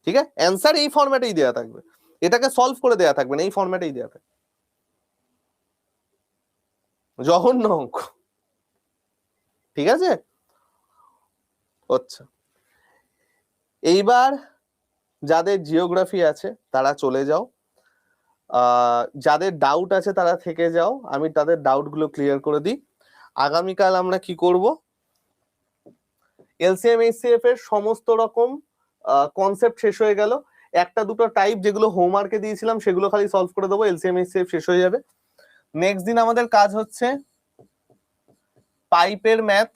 ঠিক আছে, অ্যান্সার এই ফরম্যাটেই দেওয়া থাকবে, এটাকে সলভ করে দেওয়া থাকবে না, এই ফরম্যাটেই দেওয়া থাকবে। জঘন্য অঙ্ক, ঠিক আছে? আচ্ছা, এইবার যাদের জিওগ্রাফি আছে তারা চলে যাও, যাদের ডাউট আছে তারা থেকে যাও, আমি তাদের ডাউট গুলো ক্লিয়ার করে দিই। আগামীকাল আমরা কি করব? এলসিএম এইচসিএফ এর সমস্ত রকম কনসেপ্ট শেষ হয়ে গেল। একটা দুটো টাইপ যেগুলো হোমওয়ার্কে দিয়েছিলাম সেগুলো খালি সলভ করে দেবো, এলসিএম এইচসিএফ শেষ হয়ে যাবে। নেক্সট দিন আমাদের কাজ হচ্ছে পাইপের math,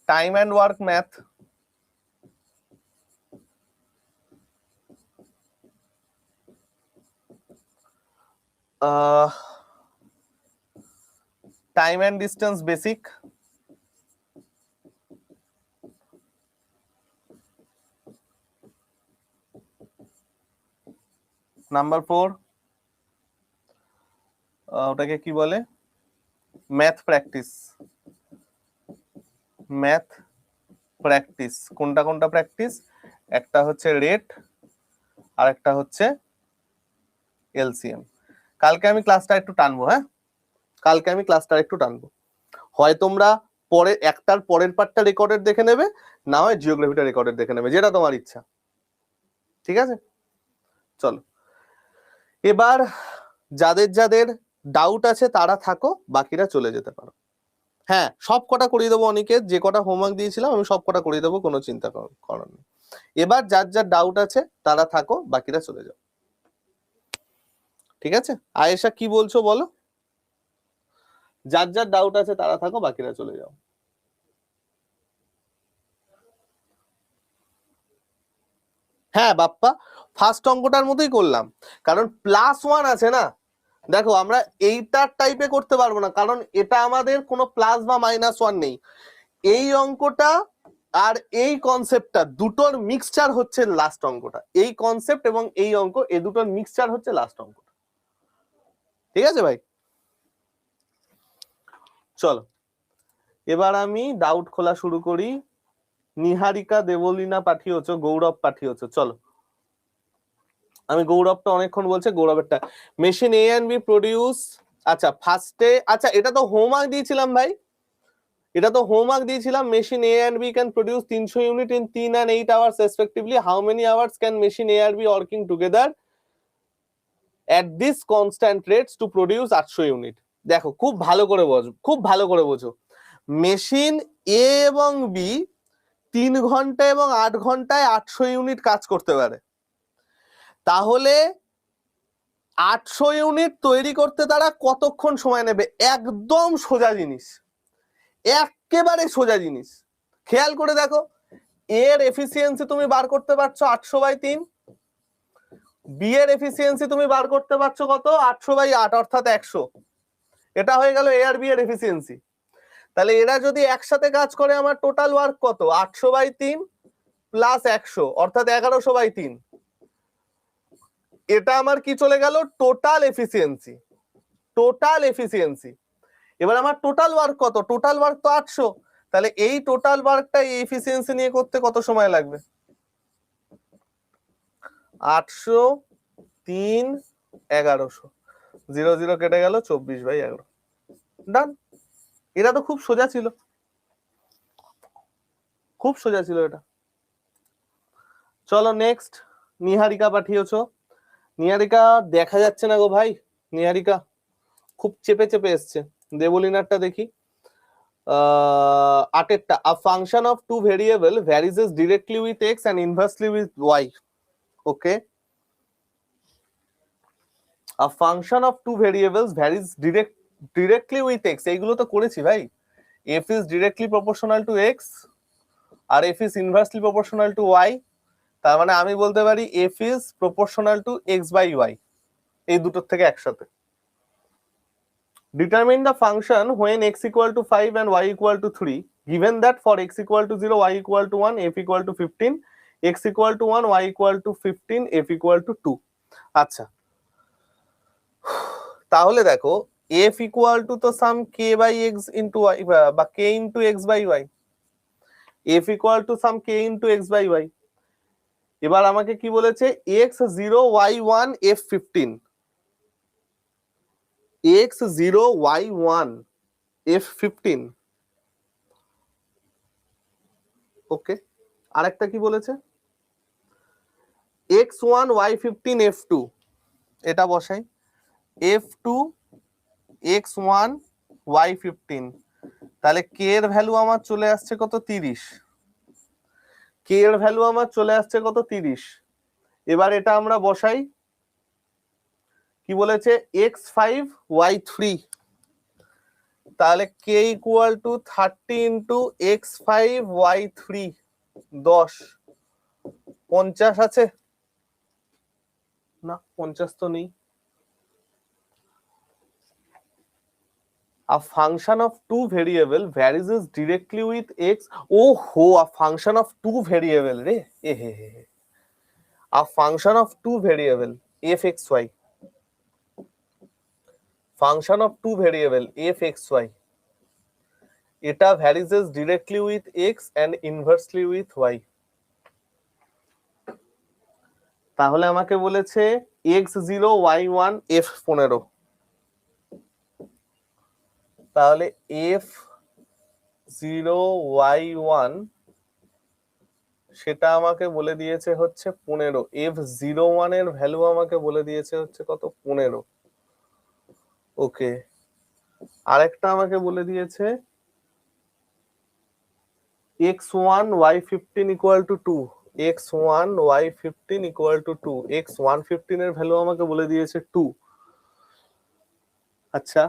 time and work math, time and distance basic, number 4 ওটাকে কি বলে? Math practice. ম্যাথ প্র্যাকটিস কোনটা কোনটা প্র্যাকটিস? একটা হচ্ছে রেট, আর একটা হচ্ছে এলসিএম। কালকে আমি ক্লাসটা একটু টানবো, হ্যাঁ কালকে আমি ক্লাসটা একটু টানবো। হয় তোমরা পরে একটার পরের পার্টটা রেকর্ডেড দেখে নেবে, না হয় জিওগ্রাফিটা রেকর্ডেড দেখে নেবে, যেটা তোমার ইচ্ছা। ঠিক আছে, চলো এবার যাদের যাদের ডাউট আছে তারা থাকো, বাকিরা চলে যেতে পারো। হ্যাঁ, সব কটা করিয়ে দেবো, অনেকের যে কটা হোমওয়ার্ক দিয়েছিলাম আমি সব কটা করিয়ে দেবো, কোনো চিন্তা করার নেই। এবার যার যার ডাউট আছে তারা থাকো, বাকিরা চলে যাও। ঠিক আছে, আয়েশা কি বলছো বলো? যার যার ডাউট আছে তারা থাকো, বাকিরা চলে যাও। হ্যাঁ বাপ্পা, ফার্স্ট অঙ্কটার মতোই করলাম, কারণ +1 আছে না। দেখো আমরা এইটার টাইপে করতে পারবো না, কারণ এটা আমাদের কোনো প্লাস বা -1 নেই। এই অঙ্কটা আর এই কনসেপ্টটা দুটোর মিক্সচার হচ্ছে লাস্ট অঙ্কটা। এই কনসেপ্ট এবং এই অঙ্ক, এই দুটোর মিক্সচার হচ্ছে লাস্ট অঙ্কটা। ঠিক আছে ভাই, চলো এবার আমি ডাউট খোলা শুরু করি। নিহারিকা দেবলীনা পাঠিয়েছো, গৌরব পাঠিয়েছো, চলো আমি গৌরবটা অনেকক্ষণ বলছে, গৌরবেরটা machine A and B produce. আচ্ছা ফার্স্টে, আচ্ছা এটা তো হোমওয়ার্ক দিয়েছিলাম ভাই, এটা তো হোমওয়ার্ক দিয়েছিলাম। Machine A and B can produce 300 unit in 3 and 8 hours respectively. How many hours can machine A or B working together at this constant rates to produce 800 unit? দেখো খুব ভালো করে বোঝো, খুব ভালো করে বোঝো। মেশিন এ এবং বি 3 ঘন্টা এবং 8 ঘন্টায় 800 ইউনিট কাজ করতে পারে। তাহলে 800 ইউনিট তৈরি করতে তারা কতক্ষণ সময় নেবে? একদম সোজা জিনিস, একেবারে সোজা জিনিস। খেয়াল করে দেখো, এর এফিসিয়েন্সি তুমি বার করতে পারছো 800/3, বি এর এফিসিয়েন্সি তুমি বার করতে পারছো কত? 800/8 অর্থাৎ 100। এটা হয়ে গেল এ আর বি এর এফিসিয়েন্সি। তাহলে এরা যদি একসাথে কাজ করে, আমার টোটাল ওয়ার্ক কত? 800/3 প্লাস 100 অর্থাৎ 1100/3। এটা আমার কি চলে গেল? Total efficiency, total efficiency. এবার আমার টোটাল ওয়ার্ক কত? টোটাল ওয়ার্ক তো 800। তাহলে এই টোটাল ওয়ার্কটা এই এফিসিয়েন্সি নিয়ে করতে কত সময় লাগবে? 800 3 1100, 0 0 কেটে গেল, 24/11। ডান। এটা তো খুব সোজা ছিল, খুব সোজা ছিল এটা। চলো নেক্সট, নিহারিকা পাঠিয়েছো। নিহারিকা দেখা যাচ্ছে না গো ভাই, নিহারিকা খুব চেপে চেপে এসছে। দেবলিনারটা দেখি, আটেরটা। A function of two variable varies directly with x and inversely with y. Okay, a function of two variables varies directly with x, এইগুলো তো করেছি ভাই। f is directly proportional to x R f is inversely proportional to y। তার মানে আমি বলতে পারি f is proportional to x/y, এই দুটোর থেকে একসাথে। Determine the function when x equal to 5 and y equal to 3, given that for x equal to 0, y equal to 1, f equal to 15, x equal to 1, y equal to 15, f equal to 2। আচ্ছা তাহলে দেখো, f equal to তো সাম k by x into y বা k into x/y, f equal to some k into x/y। এবার আমাকে কি বলেছে? x0 y1 f15, x0 y1 f15। ওকে, আরেকটা কি বলেছে? x1 y15 f2, এটা বসাই, f2 x1 y15। তাহলে k এর ভ্যালু আমার চলে আসছে কত? 30। k এর ভ্যালু আমার চলে আসছে কত? 30। এবার এটা আমরা বসাই, কি বলেছে? x5 y3। তাহলে k equal to 30 into x5 y3, 10। 50 আছে না? 50 তো নেই। A function of two variable varies directly with x. Oh ho, a function of two variable re. A function of two variable fxy, function of two variable fxy, এটা varies directly with x and inversely with y। তাহলে আমাকে বলেছে x0 y1 f15। তাহলে f0 y1 সেটা আমাকে বলে দিয়েছে হচ্ছে 15। f01 এর ভ্যালু আমাকে বলে দিয়েছে হচ্ছে কত? 15। ওকে, আরেকটা আমাকে বলে দিয়েছে x1 y15 equal to 2, x1 y15 equal to 2, x115 এর ভ্যালু আমাকে বলে দিয়েছে 2। আচ্ছা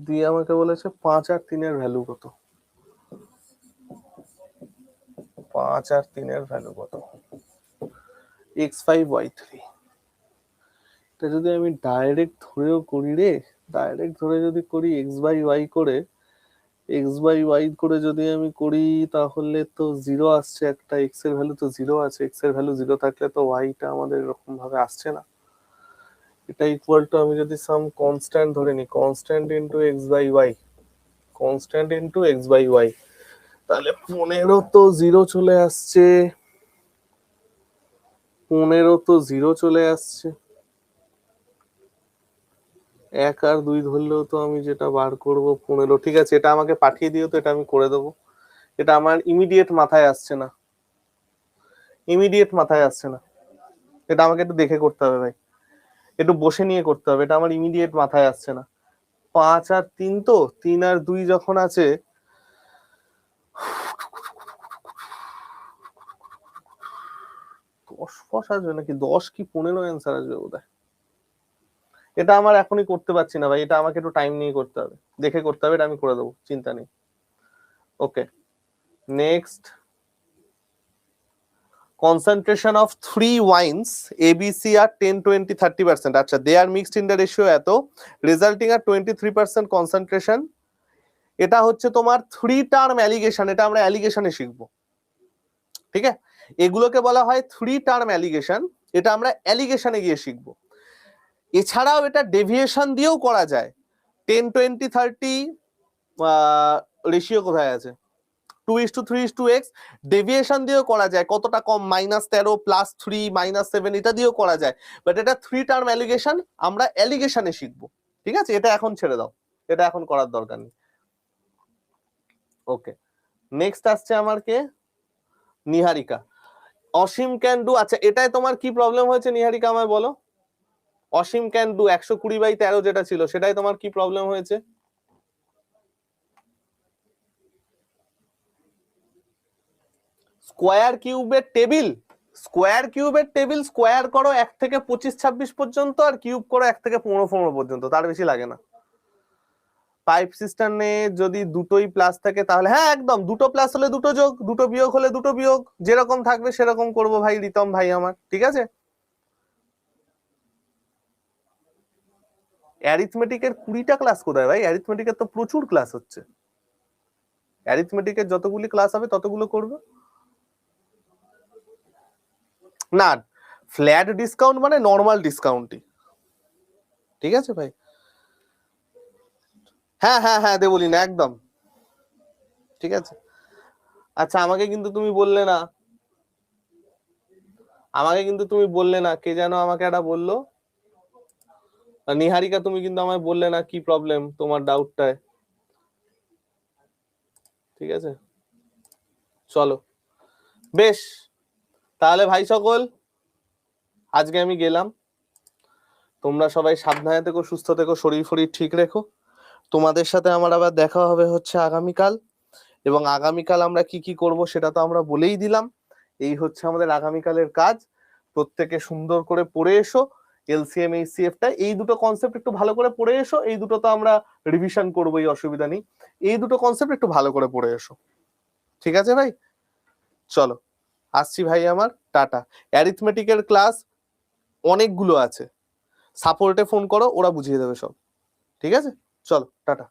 দিয়ে আমাকে বলেছে 5 আর 3 এর ভ্যালু কত, 5 আর 3 এর ভ্যালু কত, x5 y3। এটা যদি আমি ডাইরেক্ট ধরেও করি রে, ডাইরেক্ট ধরে যদি করি x বাই y করে, x বাই y করে যদি আমি করি তাহলে তো 0 আসছে, একটা x এর ভ্যালু তো 0 আছে, x এর ভ্যালু 0 থাকলে তো y টা আমাদের এরকম ভাবে আসছে না। এটা ইকুয়াল টু আমি যদি সাম কনস্ট্যান্ট ধরে নিই, constant into x by y, constant into x by y, তাহলে 15 তো 0 চলে আসছে, 15 তো 0 চলে আসছে। 1 আর 2 ধরলেও তো আমি যেটা বার করব 15। ঠিক আছে, এটা আমাকে পাঠিয়ে দিও তো, এটা আমি করে দেবো। এটা আমার ইমিডিয়েট মাথায় আসছে না, ইমিডিয়েট মাথায় আসছে না, এটা আমাকে একটু দেখে করতে হবে ভাই, একটু বসে নিয়ে করতে হবে, এটা আমার ইমিডিয়েট মাথায় আসছে না। 5 আর 3 তো, 3 আর 2 যখন আছে, 10 আসবে নাকি, 10 কি 15 অ্যান্সার আসবে বোধহয়। এটা আমার এখনই করতে পারছি না ভাই, এটা আমাকে একটু টাইম নিয়ে করতে হবে, দেখে করতে হবে, এটা আমি করে দেবো, চিন্তা নেই। ওকে, next, concentration of 3 wines ABC are 10, 20, 30%. আচ্ছা, they are mixed in the ratio এত, resulting at 23% concentration। এটা হচ্ছে তোমার 3 টার্ম অ্যালিগেশন, এটা আমরা অ্যালিগেশনে শিখবো, ঠিক আছে? এগুলোকে বলা হয় 3 টার্ম অ্যালিগেশন, এটা আমরা অ্যালিগেশনে গিয়ে শিখবো। এছাড়াও এটা ডেভিয়েশন দিয়েও করা যায়, 10, 20, 30 রেশিও কোথায় আছে, 2:3:x, ডেভিয়েশন দিয়েও করা যায়, কতটা কম, -13 +3 -7, এটা দিয়েও করা যায়। বাট এটা 3 টার্ম অ্যালিগেশন, আমরা অ্যালিগেশনে শিখবো, ঠিক আছে? এটা এখন ছেড়ে দাও, এটা এখন করার দরকার নেই। ওকে, নেক্সট আসছে আমার কে, নিহারিকা। অসীম ক্যান ডু, আচ্ছা এটাই তোমার কি প্রবলেম হয়েছে নিহারিকা আমায় বলো? অসীম ক্যান ডু 120/13 যেটা ছিল, সেটাই তোমার কি প্রবলেম হয়েছে? স্কোয়ার কিউবের টেবিল, স্কোয়ার কিউবের টেবিল স্কোয়ার করো 1 থেকে 25-26 পর্যন্ত, আর কিউব করো 1 থেকে 15-15 পর্যন্ত, তার বেশি লাগে না। পাইপ সিস্টেমে যদি দুটোই প্লাস থাকে তাহলে হ্যাঁ একদম, দুটো প্লাস হলে দুটো যোগ, দুটো বিয়োগ হলে দুটো বিয়োগ, যেরকম থাকবে সেরকম করবো ভাই রিতম ভাই আমার, ঠিক আছে? অ্যারিথমেটিকের 20টা ক্লাস কোথায় ভাই? অ্যারিথমেটিকের তো প্রচুর ক্লাস হচ্ছে, অ্যারিথমেটিকের যতগুলি ক্লাস হবে ততগুলো করবে না। ফ্ল্যাট ডিসকাউন্ট মানে নর্মাল ডিসকাউন্টই, ঠিক আছে ভাই? হ্যাঁ হ্যাঁ হ্যাঁ, দেবলি না একদম, ঠিক আছে? আচ্ছা, আমাকে কিন্তু তুমি বললে না, আমাকে কিন্তু তুমি বললে না, কে যেন আমাকে একটা বললো, নিহারিকা, তুমি কিন্তু আমায় বললে না কি প্রবলেম তোমার ডাউটটায়, ঠিক আছে? চলো বেশ, তাহলে ভাই সকল আজকে আমি গেলাম, তোমরা সবাই সাবধানে থেকো, সুস্থ থেকো, শরীর ফরীর ঠিক রেখো। তোমাদের সাথে আমার আবার দেখা হবে হচ্ছে আগামীকাল, এবং আগামীকাল আমরা কি কি করব সেটা তো আমরা বলেই দিলাম। এই হচ্ছে আমাদের আগামীকালের কাজ, প্রত্যেকে সুন্দর করে পড়ে এসো, এলসিএম এইচসিএফ টা, এই দুটো কনসেপ্ট একটু ভালো করে পড়ে এসো, এই দুটো তো আমরা রিভিশন করবো, এই অসুবিধা নেই, এই দুটো কনসেপ্ট একটু ভালো করে পড়ে এসো, ঠিক আছে ভাই? চলো আসছি ভাই আমার, টাটা। অ্যারিথমেটিকের ক্লাস অনেকগুলো আছে, সাপোর্টে ফোন করো, ওরা বুঝিয়ে দেবে সব, ঠিক আছে? চলো টাটা।